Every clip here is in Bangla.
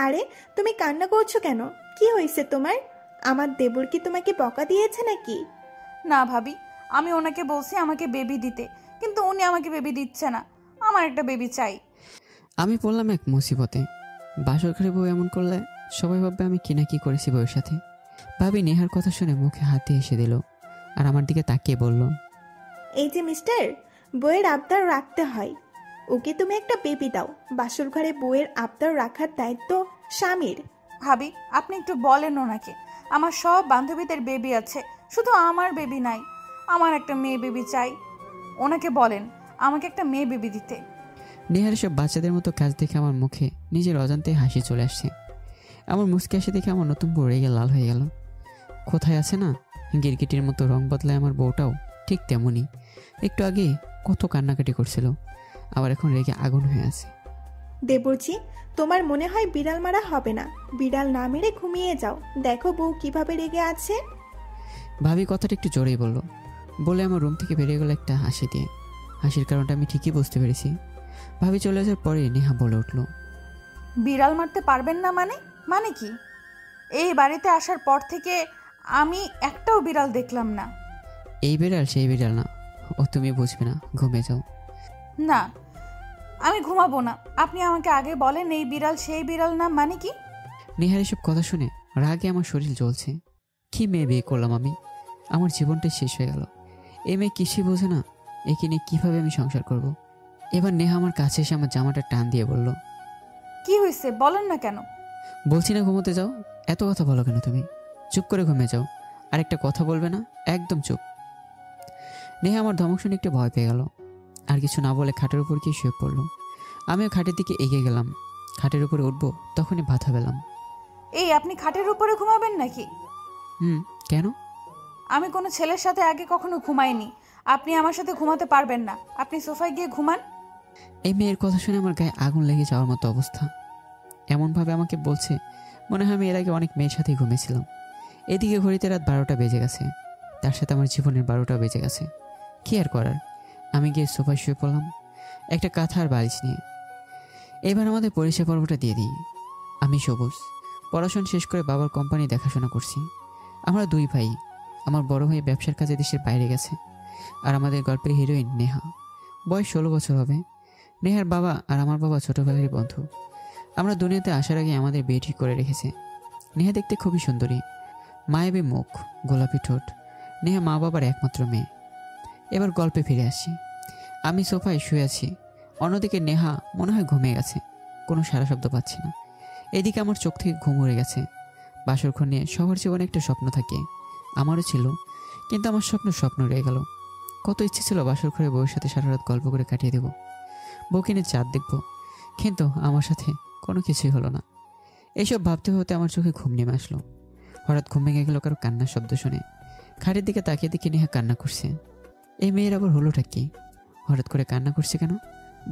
আরে তুমি কান্না করছো কেন? কি হয়েছে তোমার? আমার দেবর কি তোমাকে বকা দিয়েছে নাকি? না ভাবি, আমি ওনাকে বলছি আমাকে বেবি দিতে, কিন্তু উনি আমাকে বেবি দিচ্ছে না। আমার একটা বেবি চাই। আমি পড়লাম এক মুসিবতে। বাসর ঘরে বউ এমন করলে সবাই ভাববে আমি কি না কি করেছি বউয়ের সাথে। ভাবি নেহার কথা শুনে মুখে হাত দিয়ে এসে দিল আর আমার দিকে তাকিয়ে বলল, এই যে মিস্টার, বউয়ের আবদার রাখতে হয়। ওকে তুমি একটা বেবি দাও। বাসর ঘরে বউয়ের আবদার রাখার দায়িত্ব স্বামীর। ভাবি, আপনি একটু বলেন ওনাকে, আমার সব বান্ধবীদের বেবি আছে, শুধু আমার বেবি নাই। আমার একটা মেয়ে বেবি চাই। ওনাকে বলেন আমাকে একটা মেয়ে বেবি দিতে। নেহার এসব বাচ্চাদের মতো কাজ দেখে আমার মুখে নিজের অজান্তে হাসি চলে আসছে। আমার মুচকি হাসি দেখে আমার নতুন বউ রেগে লাল হয়ে গেল। কোথায় আছে না, গিরগিটির মতো রং বদলায় আমার বউটাও ঠিক তেমনই। একটু আগে কত কান্নাকাটি করছিল, আবার এখন রেগে আগুন হয়ে আছে। দেবরজি, তোমার মনে হয় বিড়াল মারা হবে না? বিড়াল না মেরে ঘুমিয়ে যাও। দেখো বউ কিভাবে রেগে আছে। ভাবি কথাটা একটু জোরেই বলে আমার রুম থেকে বেরিয়ে গেল একটা হাসি দিয়ে। হাসির কারণটা আমি ঠিকই বুঝতে পেরেছি। ভাবি চলে যাওয়ার পরে নেহা বলে উঠল, বিড়াল মারতে পারবেন না মানে? মানে কি? এই বাড়িতে আসার পর থেকে আমি একটাও বিড়াল দেখলাম না। এই বিড়াল সেই বিড়াল না, ও তুমি বুঝবে না, ঘুমিয়ে যাও। না, আমি ঘুমাবো না। আপনি আমাকে আগে বলেন এই বিড়াল সেই বিড়াল না মানে কি? নেহার এসব কথা শুনে রাগে আমার শরীর জ্বলছে। কি মেয়ে বিয়ে করলাম আমি? আমার জীবনটাই শেষ হয়ে গেল। এ মেয়ে কিছুই বোঝে না, একে নিয়ে কীভাবে আমি সংসার করব। এবার নেহা আমার কাছে এসে আমার জামাটা টান দিয়ে বলল, কি হয়েছে বলেন না কেন? বলছি না ঘুমোতে যাও, এত কথা বলো কেন তুমি? চুপ করে ঘুমিয়ে যাও, আরেকটা কথা বলবে না, একদম চুপ। নেহা আমার ধমক শুনে একটু ভয় পেয়ে গেল, আর কিছু না বলে খাটের উপর গিয়ে শুয়ে পড়লো। আমিও খাটের দিকে এগিয়ে গেলাম। খাটের উপরে উঠবো তখনই বাধা পেলাম। এই আপনি খাটের উপরে ঘুমাবেন নাকি? কেন? আমি কোনো ছেলের সাথে আগে কখনো ঘুমাইনি। আপনি আমার সাথে ঘুমাতে পারবেন না। আপনি সোফায় গিয়ে ঘুমান। এই মেয়ের কথা শুনে আমার গায়ে আগুন লেগে যাওয়ার মতো অবস্থা। এমনভাবে আমাকে বলছে মনে হয় আমি এর আগে অনেক মেয়ের সাথেই ঘুমিয়েছিলাম। এদিকে ঘড়িতে রাত 12টা বেজে গেছে, তার সাথে আমার জীবনের 12টা বেজে গেছে। কি আর করার, আমি গিয়ে সোফায় শুয়ে পড়লাম একটা কাঁথা আর বালিশ নিয়ে। এবার আমাদের পরিচয় পর্বটা দিয়ে দিই। আমি সবুজ, পড়াশোনা শেষ করে বাবার কোম্পানি দেখাশোনা করছি। আমরা দুই ভাই। আমার বড় ভাই ব্যবসার কাজে দেশের বাইরে গেছে, আর আমাদের গল্পের হিরোইন নেহা। বয়স 16 বছর হবে। নেহার বাবা আর আমার বাবা ছোটবেলারই বন্ধু। আমরা দুনিয়াতে আসার আগে আমাদের বিয়ে ঠিক করে রেখেছে। নেহা দেখতে খুবই সুন্দরী, মায়াবী মুখ, গোলাপি ঠোঁট। নেহা মা বাবার একমাত্র মেয়ে। এবার গল্পে ফিরে আসি। আমি সোফায় শুয়ে আছি, অন্যদিকে নেহা মনে হয় ঘুমিয়ে গেছে, কোনো সারা শব্দ পাচ্ছি না। এদিকে আমার চোখ থেকে ঘুম উড়ে গেছে। বাসরঘর নিয়ে সবার জীবনে একটা স্বপ্ন থাকে, আমারও ছিল, কিন্তু আমার স্বপ্ন রয়ে গেল। কত ইচ্ছে ছিল বাসর ঘরে বউয়ের সাথে সারা রাত গল্প করে কাটিয়ে দেব, বউকে নিয়ে চাঁদ দেখব, কিন্তু আমার সাথে কোনো কিছুই হলো না। এইসব ভাবতে ভাবতে আমার চোখে ঘুম নেমে আসলো। হঠাৎ ঘুম ভেঙে গেল কারো কান্নার শব্দ শুনে। খাটের দিকে তাকিয়ে দেখি নেহা কান্না করছে। এই মেয়ের আবার হলোটা কি? হঠাৎ করে কান্না করছে কেন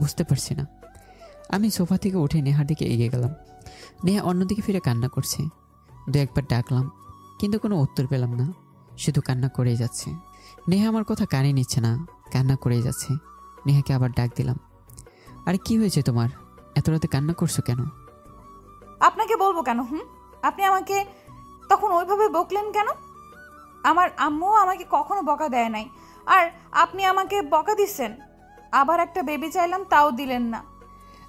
বুঝতে পারছি না। আমি সোফা থেকে উঠে নেহার দিকে এগিয়ে গেলাম। নেহা অন্যদিকে ফিরে কান্না করছে। দু একবার ডাকলাম, কিন্তু কোনো উত্তর পেলাম না, শুধু কান্না করেই যাচ্ছে। নেহা আমার কথা কানে নিচ্ছে না, কান্না করেই যাচ্ছে। নেহাকে আবার ডাক দিলাম, আরে কি হয়েছে তোমার, এত রাতে কান্না করছো কেন? আপনাকে বলবো কেন? আপনি আমাকে তখন ওইভাবে বকলেন কেন? আমার আম্মু আমাকে কখনো বকা দেয় নাই, আর আপনি আমাকে বকা দিচ্ছেন। আবার একটা বেবি চাইলাম, তাও দিলেন না।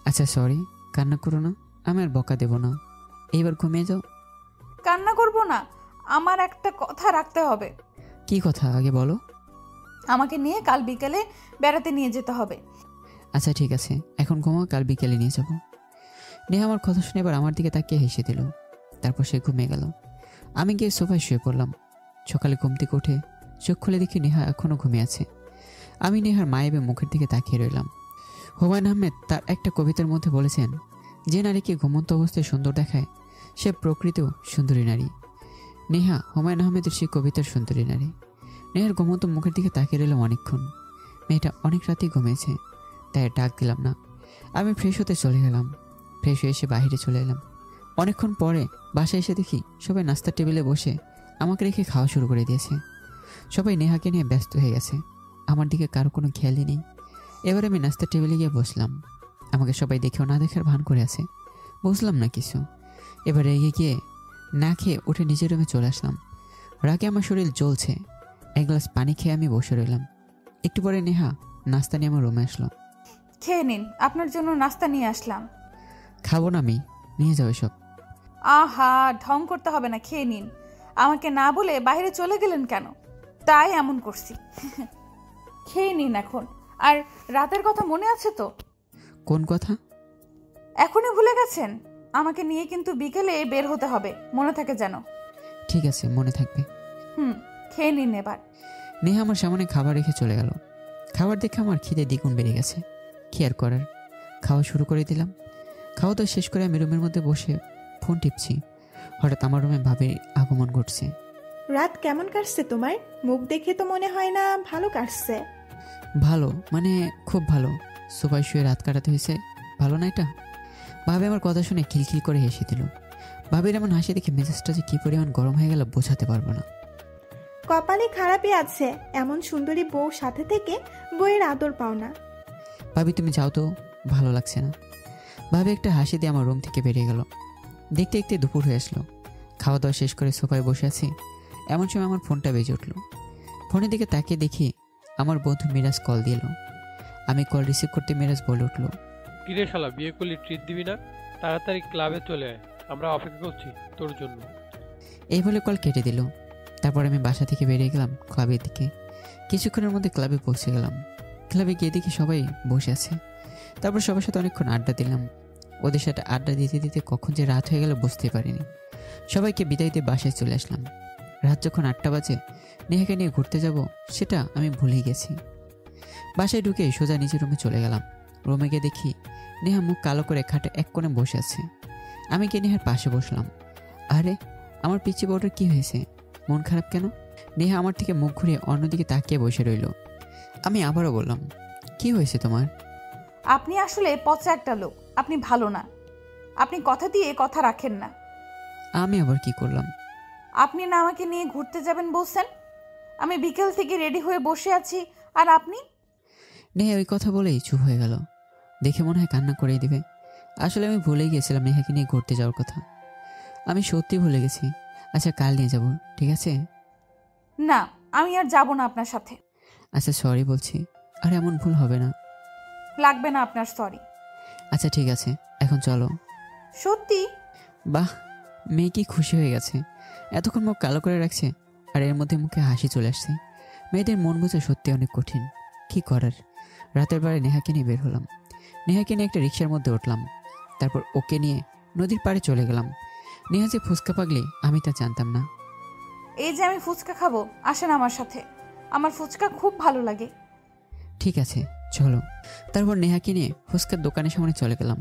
আচ্ছা সরি, কান্না করো না, আমি আর বকা দেব না, এইবার ঘুমিয়ে যাও। কান্না করব না, আমার একটা কথা রাখতে হবে। কি কথা আগে বলো। আমাকে নিয়ে কাল বিকেলে বেড়াতে নিয়ে যেতে হবে। আচ্ছা ঠিক আছে, এখন ঘুমাও, কাল বিকেলে নিয়ে যাব। নেহা আমার কথা শুনে এবার আমার দিকে তাকিয়ে হেসে দিল, তারপর সে ঘুমিয়ে গেল। আমি গিয়ে সোফায় শুয়ে পড়লাম। সকালে ঘুম থেকে উঠে চোখ খুলে দেখি নেহা এখনও ঘুমিয়ে আছে। আমি নেহার মায়াবী মুখের দিকে তাকিয়ে রইলাম। হুমায়ুন আহমেদ তার একটা কবিতার মধ্যে বলেছেন, যে নারীকে ঘুমন্ত অবস্থায় সুন্দর দেখায় সে প্রকৃতিও সুন্দরী নারী। নেহা হুমায়ুন আহমেদের সেই কবিতার সুন্দরী নারী। নেহার ঘুমন্ত মুখের দিকে তাকিয়ে রইলাম অনেকক্ষণ। মেয়েটা অনেক রাতেই ঘুমিয়েছে, তাই ডাক দিলাম না। আমি ফ্রেশ হতে চলে গেলাম। ফ্রেশ হয়ে এসে বাইরে চলে এলাম। অনেকক্ষণ পরে বাসায় এসে দেখি সবাই নাস্তার টেবিলে বসে আমাকে রেখে খাওয়া শুরু করে দিয়েছে। সবাই নেহাকে নিয়ে ব্যস্ত হয়ে গেছে, আমার দিকে কারো কোনো খেয়ালই নেই। এবার আমি নাস্তার টেবিলে গিয়ে বসলাম। আমাকে সবাই দেখেও না দেখার ভান করে আছে, বুঝলাম না কিছু। এবার রেগে গিয়ে না খেয়ে উঠে নিজের রুমে চলে আসলাম। রাগে আমার শরীর জ্বলছে। এক গ্লাস পানি খেয়ে আমি বসে রইলাম। একটু পরে নেহা নাস্তা নিয়ে আমার রুমে আসলো। খেয়ে নিন, আপনার জন্য নাস্তা নিয়ে আসলাম। খাবো না আমি, নিয়ে যাও এসব। আহা, ঢং করতে হবে না, খেয়ে নিন। আমাকে না বলে বাইরে চলে গেলেন কেন? তাই এমন করছি। খেয়ে নিন এখন। আর রাতের কথা মনে আছে তো? কোন কথা? এখনই ভুলে গেছেন? আমাকে নিয়ে কিন্তু বিকেলে বের হতে হবে, মনে থাকে যেন। ঠিক আছে, মনে থাকবে। খেয়ে নিন এবার। নেহা আমার সামনে খাবার রেখে চলে গেল। খাবার দেখে আমার খিদে দ্বিগুণ বেড়ে গেছে। কি আর করার, খাওয়া শুরু করে দিলাম। খাওয়া দাওয়া শেষ করে আমি রুমের মধ্যে বসে ফোন টিপছি। হঠাৎ আমার রুমে ভাবির আগমন ঘটছে। রাত কেমন কাটছে তোমার? মুখ দেখে তো মনে হয় না ভালো কাটছে। ভালো মানে খুব ভালো। সোফায় শুয়ে রাত কাটাতে হয়েছে, ভালো না এটা? ভাবি আমার কথা শুনে খিলখিল করে হেসে দিল। ভাবির এমন হাসি দেখে মেজাজটা যে কি পরিমাণ গরম হয়ে গেল বোঝাতে পারবো না। কপালে খারাপই আছে, এমন সুন্দরী বউ সাথে থেকে বউয়ের আদর পাও না। ভাবি তুমি যাও তো, ভালো লাগছে না। ভাবি একটা হাসি দিয়ে আমার রুম থেকে বেরিয়ে গেল। দেখতে দেখতে দুপুর হয়ে আসলো। খাওয়া দাওয়া শেষ করে সোফায় বসে আছি, এমন সময় আমার ফোনটা বেজে উঠলো। ফোনের দিকে তাকিয়ে দেখি আমার বন্ধু মিরাজ কল দিল। আমি কল রিসিভ করতে মিরাজ বলে উঠলো, কিরে শালা, বিয়ে করলি ট্রিট দিবি না? তাড়াতাড়ি ক্লাবে চলে আয়, আমরা অপেক্ষা করছি তোর জন্য। এই বলে কল কেটে দিল। তারপর আমি বাসা থেকে বেরিয়ে গেলাম ক্লাবের দিকে। কিছুক্ষণের মধ্যে ক্লাবে পৌঁছে গেলাম। ক্লাবে গিয়ে দেখি সবাই বসে আছে। তারপর সবার সাথে অনেকক্ষণ আড্ডা দিলাম। ওদের সাথে আড্ডা দিতে দিতে কখন যে রাত হয়ে গেল বুঝতে পারিনি। সবাইকে বিদায় দিয়ে বাসায় চলে আসলাম। রাত যখন 8টা বাজে নেহাকে নিয়ে ঘুরতে যাব সেটা আমি ভুলেই গেছি। বাসায় ঢুকে সোজা নিজের রুমে চলে গেলাম। রুমে গিয়ে দেখি নেহা মুখ কালো করে খাটে এক কোণে বসে আছে। আমি গিয়ে নেহার পাশে বসলাম। আরে আমার পিচ্চি বউটার কি হয়েছে? মন খারাপ কেন? নেহা আমার থেকে মুখ ঘুরিয়ে অন্যদিকে তাকিয়ে বসে রইল। আমি আবারও বললাম, কি হয়েছে তোমার? আপনি আসলে পচা একটা লোক, আপনি ভালো না। আপনি কথা দিয়ে কথা রাখেন না। আমি আবার কি করলাম? আপনি না আমাকে নিয়ে ঘুরতে যাবেন বলছেন, আমি বিকেল থেকে রেডি হয়ে বসে আছি, আর আপনি? নেহা ওই কথা বলেই চুপ হয়ে গেল। দেখে মনে হয় কান্না করেই দিবে। আসলে আমি ভুলেই গেছিলাম নেহাকে নিয়ে ঘুরতে যাওয়ার কথা। আমি সত্যি ভুলে গেছি। আচ্ছা কাল নিয়ে যাব, ঠিক আছে? না, আমি আর যাব না আপনার সাথে। আচ্ছা সরি বলছি, আর এমন ভুল হবে না। লাগবে না আপনার সরি। আচ্ছা ঠিক আছে, এখন চলো। সত্যি? বাহ, মেয়ে কি খুশি হয়ে গেছে। এতক্ষণ মুখ কালো করে রাখছে আর এর মধ্যে মুখে হাসি চলে আসছে। মেয়েদের মন বোঝা সত্যি অনেক কঠিন। কি করার, রাতের বেলায় নেহাকে নিয়ে বের হলাম। নেহাকে নিয়ে একটা রিক্সার মধ্যে উঠলাম। তারপর ওকে নিয়ে নদীর পাড়ে চলে গেলাম। নেহা যে ফুচকা পাগলি আমি তা জানতাম না। এই যে আমি ফুচকা খাবো, আসেন আমার সাথে, আমার ফুচকা খুব ভালো লাগে। ঠিক আছে চলো। তারপর নেহাকে নিয়ে ফুচকার দোকানের সামনে চলে গেলাম।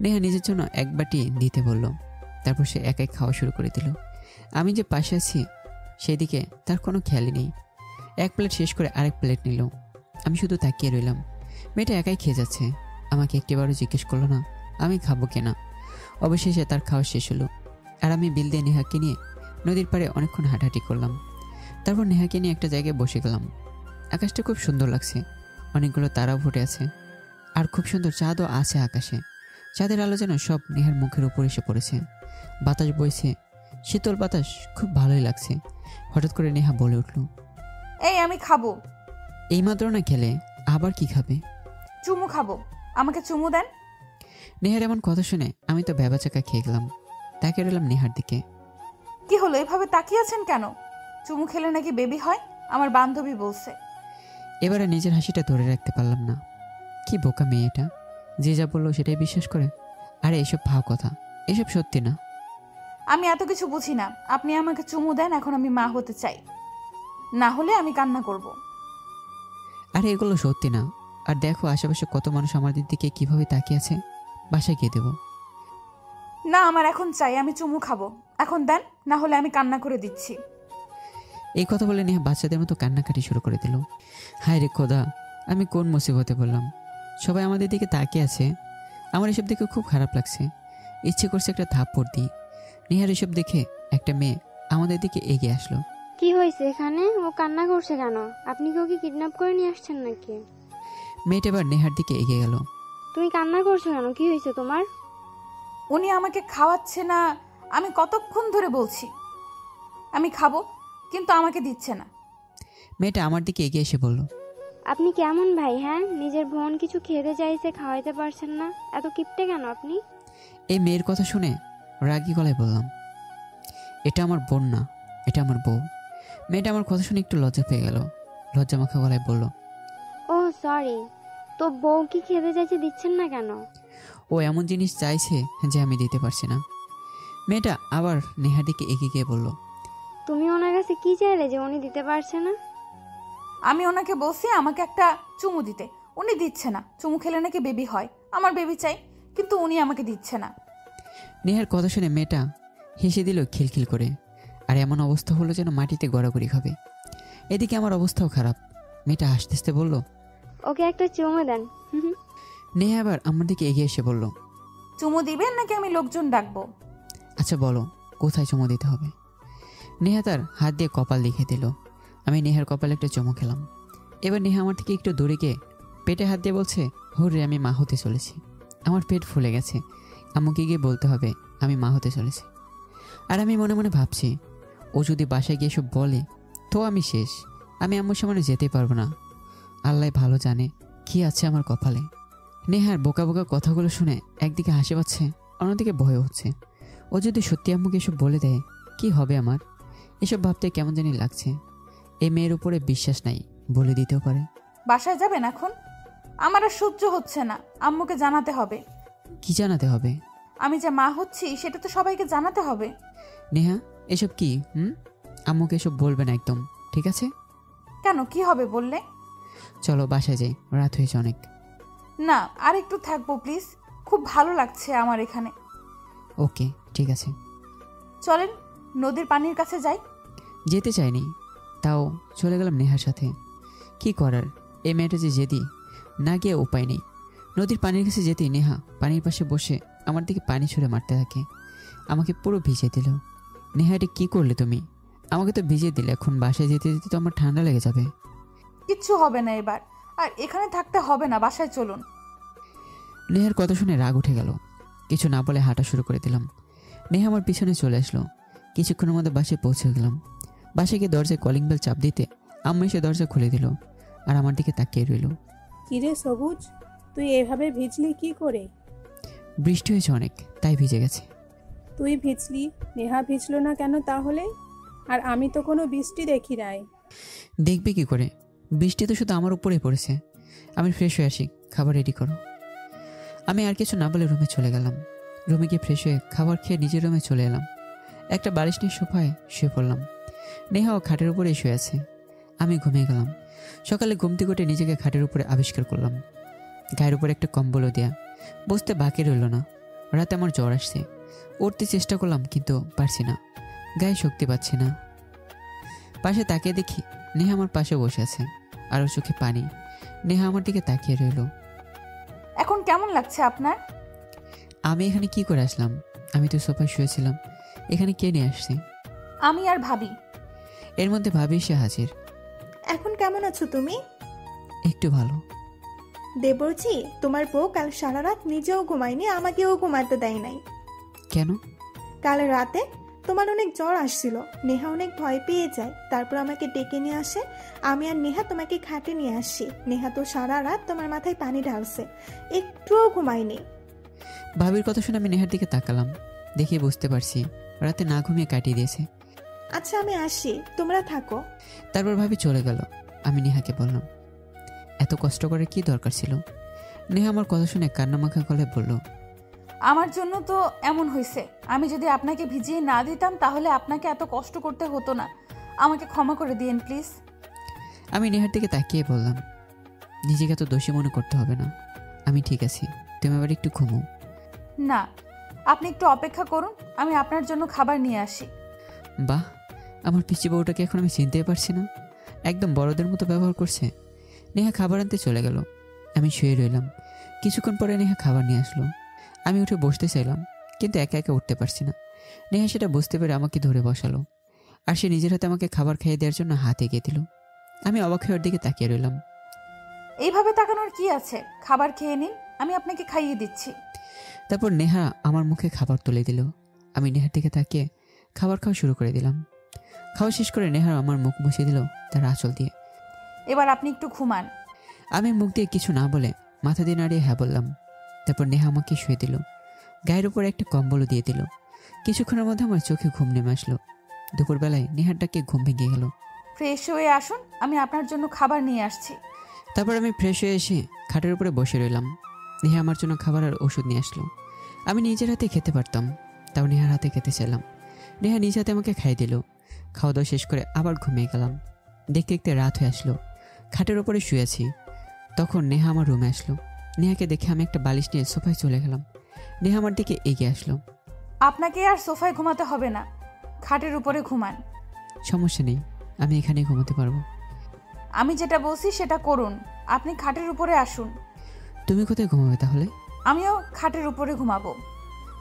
নেহা নিজের জন্য এক বাটি দিতে বলল। তারপর সে একাই খাওয়া শুরু করে দিল। আমি যে পাশে আছি সেদিকে তার কোনো খেয়ালই নেই। এক প্লেট শেষ করে আরেক প্লেট নিল। আমি শুধু তাকিয়ে রইলাম। মেয়েটা একাই খেয়ে যাচ্ছে, আমাকে একটিবারও জিজ্ঞেস করলো না আমি খাবো কিনা। অবশেষে তার খাওয়া শেষ হলো আর আমি বিল দিয়ে নেহাকে নিয়ে নদীর পাড়ে অনেকক্ষণ হাঁটাহাঁটি করলাম। তারপর নেহাকে নিয়ে একটা জায়গায় বসে গেলাম। আকাশটা খুব সুন্দর লাগছে, অনেকগুলো তারাও ফুটে আছে আর খুব সুন্দর চাঁদও আছে আকাশে। চাঁদের আলো যেন সব নেহার মুখের উপর এসে পড়েছে। বাতাস বইছে, শীতল বাতাস, খুব ভালোই লাগছে। হঠাৎ করে নেহা বলে উঠল, এই আমি খাবো। এইমাত্র না খেলে আবার কি খাবে? চুমু খাবো, আমাকে চুমু দেন। নেহার এমন কথা শুনে আমি তো ভ্যাবাচাকা খেয়ে গেলাম। তাকিয়ে রইলাম নেহার দিকে। কি হলো, এভাবে তাকিয়ে আছেন কেন? চুমু খেলে নাকি বেবি হয়, আমার বান্ধবী বলছে। এবারে নিজের হাসিটা ধরে রাখতে পারলাম না। কি বোকা মেয়ে এটা, যে যা বললো সেটাই বিশ্বাস করে। আরে এসব ভাও কথা, এসব সত্যি না। আমি এত কিছু বুঝি না, আপনি আমাকে চুমু দেন, এখন আমি মা হতে চাই, না হলে আমি কান্না করব। আরে এগুলো সত্যি না। আর দেখো আশেপাশে কত মানুষ আমাদের দিকে কিভাবে তাকিয়ে আছে। বাসায় গিয়ে দেবো। না, আমার এখন চাই, আমি চুমু খাবো, এখন দেন, না হলে আমি কান্না করে দিচ্ছি। এই কথা বলে নেহা বাচ্চাদের মতো কান্নাকাটি শুরু করে দিল। হায় রে খোদা, আমি কোন মুসিবতে বললাম। সবাই আমাদের দিকে তাকিয়ে আছে। আমার এসব দেখে খুব খারাপ লাগছে। ইচ্ছে করছে একটা থাপ্পড় দিই। নেহার এসব দেখে একটা মেয়ে আমাদের দিকে এগিয়ে আসলো। কি হয়েছে এখানে? ও কান্না করছে কেন? আপনি কি ওকে কিডন্যাপ করে নিয়ে আসছেন নাকি? মেয়েটা এবার নেহার দিকে এগিয়ে গেল। তুমি কান্না করছো কেন? কি হয়েছে তোমার? উনি আমাকে খাওয়াচ্ছে না, আমি কতক্ষণ ধরে বলছি আমি খাবো, কিন্তু আমাকে দিচ্ছে না। মেয়েটা আমার দিকে এগিয়ে এসে বলল, আপনি কেমন ভাই? হ্যাঁ, নিজের বোন কিছু খেতে চাইছে, খাওয়াইতে পারছেন না, এত কিপটে কেন আপনি? এই মেয়ের কথা শুনে রাগী গলায় বললাম, এটা আমার বোন না, এটা আমার বউ। মেয়েটা আমার কথা শুনে একটু লজ্জা পেয়ে গেল, লজ্জা মাখা গলায় বলল, ও সরি, তো বউ কি খেতে চাইছে, দিচ্ছেন না কেন? ও এমন জিনিস চাইছে যে আমি দিতে পারছি না। মেয়েটা আবার নেহার দিকে এগিয়ে গিয়ে বলল, তুমি ওনার কাছে কি চাইলে যে উনি দিতে পারছে না? আমি ওনাকে বলছি আমাকে একটা চুমু দিতে, উনি দিচ্ছে না। চুমু খেলে নাকি বেবি হয়, আমার বেবি চাই, কিন্তু উনি আমাকে দিচ্ছে না। নেহার কথা শুনে মেয়েটা হেসে দিল খিলখিল করে, আর এমন অবস্থা হলো যেন মাটিতে গড়াগড়ি খাবে। এদিকে আমার অবস্থাও খারাপ। মেয়েটা হাসতে হাসতে বলল, ওকে একটা চুমু দেন। নেহা আবার আমার দিকে এগিয়ে এসে বলল, চুমু দিবেন নাকি আমি লোকজন ডাকবো? আচ্ছা বলো, কোথায় চুমু দিতে হবে? নেহা তার হাত দিয়ে কপাল লিখে দিল। আমি নেহার কপালে একটা চুমু খেলাম। এবার নেহা আমার থেকে একটু দূরে গিয়ে পেটে হাত দিয়ে বলছে, হুররে আমি মা হতে চলেছি। আমার পেট ফুলে গেছে, আম্মুকে গিয়ে বলতে হবে আমি মা হতে চলেছি। আর আমি মনে মনে ভাবছি, ও যদি বাসায় গিয়ে সব বলে তো আমি শেষ, আমি আম্মুর সামনে যেতেই পারবো না। আল্লাহ ভালো জানে কি আছে আমার কপালে। নেহার বোকা বোকা কথাগুলো শুনে একদিকে হাসি পাচ্ছে, অন্যদিকে ভয় হচ্ছে। ও যদি সত্যি আম্মুকে এসব বলে দেয় কি হবে আমার? এসব ভাবতে কেমন জানি লাগছে। এই মেয়ের উপরে বিশ্বাস নাই, বলে দিতেও পারে। বাসায় যাবেন এখন? আমার আর সহ্য হচ্ছে না, আম্মুকে জানাতে হবে। কি জানাতে হবে? আমি যে মা হচ্ছি সেটা তো সবাইকে জানাতে হবে। নেহা এসব কি? আম্মুকে এসব বলবে না একদম, ঠিক আছে? কেন, কি হবে বললে? চলো বাসায় যাই, রাত হয়েছে অনেক। না, আর একটু থাকবো প্লিজ, খুব ভালো লাগছে আমার এখানে। ওকে ঠিক আছে। চলেন নদীর পানির কাছে যাই। যেতে চাইনি, তাও চলে গেলাম নেহার সাথে। কি করার, এই মেয়েটা যে জেদি, না গিয়ে উপায় নেই। নদীর পানির কাছে যেতেই নেহা পানির পাশে বসে আমার দিকে পানি ছুঁড়ে মারতে থাকে, আমাকে পুরো ভিজিয়ে দিল। নেহা এটা কী করলে তুমি? আমাকে তো ভিজিয়ে দিলে, এখন বাসায় যেতে যেতে তো আমার ঠান্ডা লেগে যাবে। কিচ্ছু হবে না এবার, আর এখানে থাকতে হবে না, বাসায় চলুন। নেহার কথা শুনে রাগ উঠে গেল, কিছু না বলে হাঁটা শুরু করে দিলাম। নেহা আমার পিছনে চলে আসলো। কিছুক্ষণের মধ্যে বাসায় পৌঁছে গেলাম। বাসায় গিয়ে দরজায় কলিং বেল চাপ দিতে আম্মু এসে দরজা খুলে দিল, আর আমার দিকে তাকিয়ে রইল। কিরে সবুজ, তুই এভাবে ভিজলি কি করে? বৃষ্টি হয়েছে অনেক, তাই ভিজে গেছে। তুই ভিজলি, নেহা ভিজলো না কেন তাহলে? আর আমি তো কোনো বৃষ্টি দেখি নাই। দেখবে কি করে, বৃষ্টি তো শুধু আমার উপরেই পড়েছে। আমি ফ্রেশ হয়ে আসি, খাবার রেডি করো। আমি আর কিছু না বলে রুমে চলে গেলাম। রুমে গিয়ে ফ্রেশ হয়ে খাবার খেয়ে নিজের রুমে চলে এলাম। একটা বালিশ নিয়ে সোফায় শুয়ে পড়লাম। নেহাও খাটের উপরেই শুয়ে আছে। আমি ঘুমিয়ে গেলাম। সকালে ঘুমতে ঘটে নিজেকে খাটের উপরে আবিষ্কার করলাম, গায়ের উপরে একটা কম্বলও দেয়া। বসতে বাকি রইল না। রাতে আমার জ্বর আসছে, উঠতে চেষ্টা করলাম কিন্তু পারছি না, গায়ে শক্তি পাচ্ছি না। পাশে তাকিয়ে দেখি নেহা আমার পাশে বসে আছে, আর ওর চোখে পানি। নেহা আমার দিকে তাকিয়ে রইল। এখন কেমন লাগছে আপনার? আমি এখানে কি করে আসলাম? আমি তো সোফায় শুয়েছিলাম, এখানে কে নিয়ে আসছে? আমি আর ভাবি। এর মধ্যে ভাবি এসে হাজির। এখন কেমন আছো তুমি? একটু ভালো। দেবরজি, তোমার বউ কাল সারা রাত নিজেও ঘুমায়নি, আমাকেও ঘুমাতে দেয় নাই। কেন? কাল রাতে তোমার অনেক জ্বর আসছিল, নেহা অনেক ভয় পেয়ে যায়, তারপর আমাকে ডেকে নিয়ে আসে। আমি আর নেহা তোমাকে খাটে নিয়ে আসি। নেহা তো সারা রাত তোমার মাথায় পানি ঢালছে, একটুও ঘুমায়নি। ভাবির কথা শুনে আমি নেহার দিকে তাকালাম, দেখে বুঝতে পারছি রাতে না ঘুমিয়ে কাটিয়ে দিয়েছে। আচ্ছা আমি আসি, তোমরা থাকো। তারপর ভাবি চলে গেল। আমি নেহাকে বললাম, এত কষ্ট করার কি দরকার ছিল? নেহা আমার কথা শুনে কান্নামাখা গলায় বলল, আমার জন্য তো এমন হয়েছে, আমি যদি আপনাকে ভিজিয়ে না দিতাম তাহলে আপনাকে এত কষ্ট করতে হতো না। আমাকে ক্ষমা করে দিয়েন প্লিজ। আমি নেহার দিকে তাকিয়ে বললাম, নিজেকে তো দোষী মনে করতে হবে না, আমি ঠিক আছি, তুমি আবার একটু ঘুমো। না, আপনি একটু অপেক্ষা করুন, আমি আপনার জন্য খাবার নিয়ে আসি। বাহ, আমার পিচি বউটাকে এখন আমি চিনতেই পারছি না, একদম বড়দের মতো ব্যবহার করছে। নেহা খাবার আনতে চলে গেল। আমি শুয়ে রইলাম। কিছুক্ষণ পরে নেহা খাবার নিয়ে আসলো। আমি উঠে বসতে চাইলাম, কিন্তু একা একা উঠতে পারছি না। নেহা সেটা বুঝতে পেরে আমাকে ধরে বসালো, আর সে নিজের হাতে আমাকে খাবার খাইয়ে দেওয়ার জন্য হাত এগিয়ে দিল। আমি অবাক হয়ে ওর দিকে তাকিয়ে রইলাম। এইভাবে তাকানোর কি আছে, খাবার খেয়ে নিন, আমি আপনাকে খাইয়ে দিচ্ছি। তারপর নেহা আমার মুখে খাবার তুলে দিল, আমি নেহার দিকে তাকিয়ে খাবার খাওয়া শুরু করে দিলাম। খাওয়া শেষ করে নেহার আমার মুখ মুছে দিল তার আঁচল দিয়ে। এবার আপনি একটু ঘুমান। আমি মুখ দিয়ে কিছু না বলে মাথা দিয়ে নাড়িয়ে হ্যাঁ বললাম। তারপর নেহা আমাকে শুয়ে দিল, গায়ের উপরে একটা কম্বলও দিয়ে দিল। কিছুক্ষণের মধ্যে আমার চোখে ঘুম নেমে আসলো। দুপুরবেলায় নেহার ডাকে ঘুম ভেঙে গেল। ফ্রেশ হয়ে আসুন, আমি আপনার জন্য খাবার নিয়ে আসছি। তারপর আমি ফ্রেশ হয়ে এসে খাটের উপরে বসে রইলাম। নেহা আমার জন্য খাবার আর ওষুধ নিয়ে আসলো। আমি নিজের হাতে খেতে পারতাম, তাও নেহার হাতে খেতে চাইলাম। নেহা নিজ হাতে আমাকে খাই দিল। খাওয়া দাওয়া শেষ করে আবার ঘুমিয়ে গেলাম। দেখতে দেখতে রাত হয়ে আসলো। খাটের ওপরে শুয়ে আছি, তখন নেহা আমার রুমে আসলো। নেহাকে দেখে আমি একটা বালিশ নিয়ে সোফায় চলে গেলাম। নেহা আমার দিকে এগিয়ে আসলো। আপনাকে আর সোফায় ঘুমাতে হবে না, খাটের উপরে ঘুমান। সমস্যা নেই, আমি এখানেই ঘুমাতে পারবো। আমি যেটা বলছি সেটা করুন, আপনি খাটের উপরে আসুন। তুমি কোথায় ঘুমাবে তাহলে? আমিও খাটের উপরে ঘুমাবো।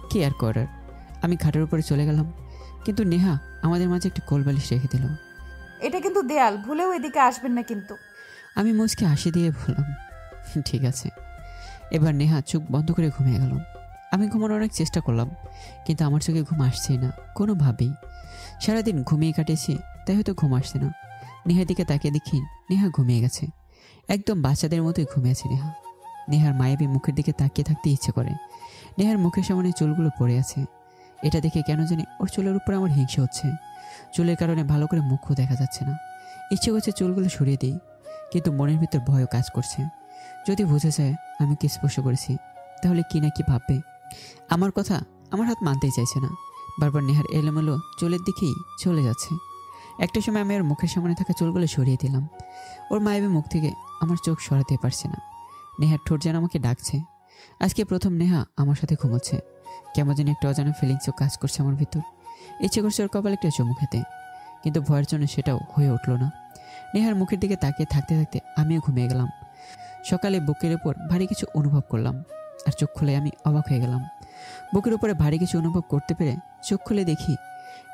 কি আর করার, আমি খাটের উপরে চলে গেলাম। কিন্তু নেহা আমাদের মাঝে একটা কোল বালিশ রেখে দিল। এটা কিন্তু দেয়াল, ভুলেও এদিকে আসবেন না কিন্তু। আমি মুচকে হাসি দিয়ে বললাম ঠিক আছে। এবার নেহা চোখ বন্ধ করে ঘুমিয়ে গেল। আমি ঘুমানোর অনেক চেষ্টা করলাম, কিন্তু আমার চোখে ঘুম আসছেই না কোনোভাবেই। সারাদিন ঘুমিয়ে কাটিয়েছি, তাই হয়তো ঘুম আসছে না। নেহার দিকে তাকিয়ে দেখি নেহা ঘুমিয়ে গেছে, একদম বাচ্চাদের মতোই ঘুমিয়েছে নেহা। নেহার মায়াবী মুখের দিকে তাকিয়ে থাকতে ইচ্ছে করে। নেহার মুখের সামনে চুলগুলো পড়ে আছে, এটা দেখে কেন জানি ওর চুলের উপরে আমার হিংসা হচ্ছে। চুলের কারণে ভালো করে মুখও দেখা যাচ্ছে না। ইচ্ছে করছে চুলগুলো সরিয়ে দিই, কিন্তু মনের ভিতর ভয়ও কাজ করছে। যদি বুঝে যায় আমি কি স্পর্শ করেছি, তাহলে কি না কি ভাববে। আমার কথা আমার হাত মানতেই চাইছে না, বারবার নেহার এলোমেলো চুলের দিকেই চলে যাচ্ছে। একটা সময় আমি ওর মুখের সামনে থাকা চুলগুলো সরিয়ে দিলাম। ওর মায়াবী মুখ থেকে আমার চোখ সরাতে পারছে না। নেহার ঠোঁট যেন আমাকে ডাকছে। আজকে প্রথম নেহা আমার সাথে ঘুমোচ্ছে। কেমন যেন একটা অজানা ফিলিংসও কাজ করছে আমার ভিতর। ইচ্ছে করছে ওর কপালে একটা চুমু খেতে, কিন্তু ভয়ের জন্য সেটাও হয়ে উঠলো না। নেহার মুখের দিকে তাকিয়ে থাকতে থাকতে আমিও ঘুমিয়ে গেলাম। সকালে বুকের উপর ভারী কিছু অনুভব করলাম, আর চোখ খুলে আমি অবাক হয়ে গেলাম। বুকের উপরে ভারী কিছু অনুভব করতে পেরে চোখ খুলে দেখি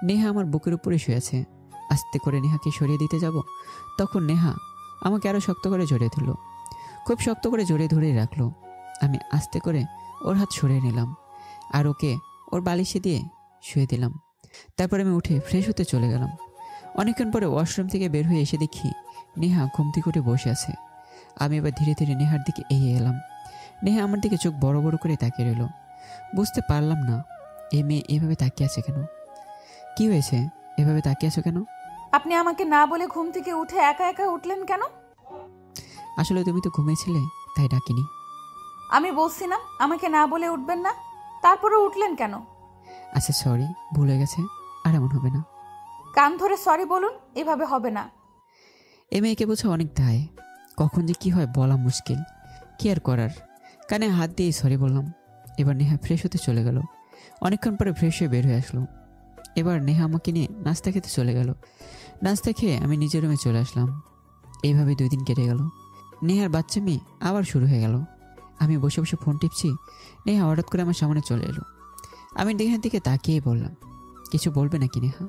নেহা আমার বুকের উপরে শুয়ে আছে। আস্তে করে নেহাকে সরিয়ে দিতে যাব, তখন নেহা আমাকে আরও শক্ত করে জড়িয়ে ধরলো। খুব শক্ত করে জড়িয়ে ধরেই রাখলো। আমি আস্তে করে ওর হাত সরিয়ে নিলাম আর ওকে ওর বালিশে দিয়ে শুয়ে দিলাম। তারপর আমি উঠে ফ্রেশ হতে চলে গেলাম। অনেকক্ষণ পরে ওয়াশরুম থেকে বের হয়ে এসে দেখি নেহা ঘুম থেকে উঠে বসে আছে। আমি এবার ধীরে ধীরে নেহার দিকে এগিয়ে এলাম। নেহা আমার দিকে চোখ বড় বড় করে তাকিয়ে রইল। বুঝতে পারলাম না এই মেয়ে এভাবে তাকিয়ে আছে কেন। কি হয়েছে, এভাবে তাকিয়ে আছো কেন? আপনি আমাকে না বলে ঘুম থেকে উঠে একা একা উঠলেন কেন? আসলে তুমি তো ঘুমিয়েছিলে, তাই ডাকিনি। আমি বলছি না আমাকে না বলে উঠবেন না, তারপরে উঠলেন কেন? আচ্ছা সরি, ভুল হয়ে গেছে, আর এমন হবে না। কান ধরে সরি বলুন, এভাবে হবে না। এ মেয়েকে বোঝা অনেক দায়, কখন যে কি হয় বলা মুশকিল। কি আর করার, কানে হাত দিয়ে সরি বললাম। এবার নেহা ফ্রেশ হতে চলে গেল। অনেকক্ষণ পরে ফ্রেশ হয়ে বের হয়ে আসলো। এবার নেহা আমাকে নিয়ে নাস্তা খেতে চলে গেল। নাস্তা খেয়ে আমি নিজের রুমে চলে আসলাম। এইভাবে 2 দিন কেটে গেল। নেহার বাচ্চা মেয়ে আবার শুরু হয়ে গেল। আমি বসে বসে ফোন টিপছি, নেহা হঠাৎ করে আমার সামনে চলে এলো। আমি নেহার দিকে তাকিয়েই বললাম, কিছু বলবে নাকি নেহা?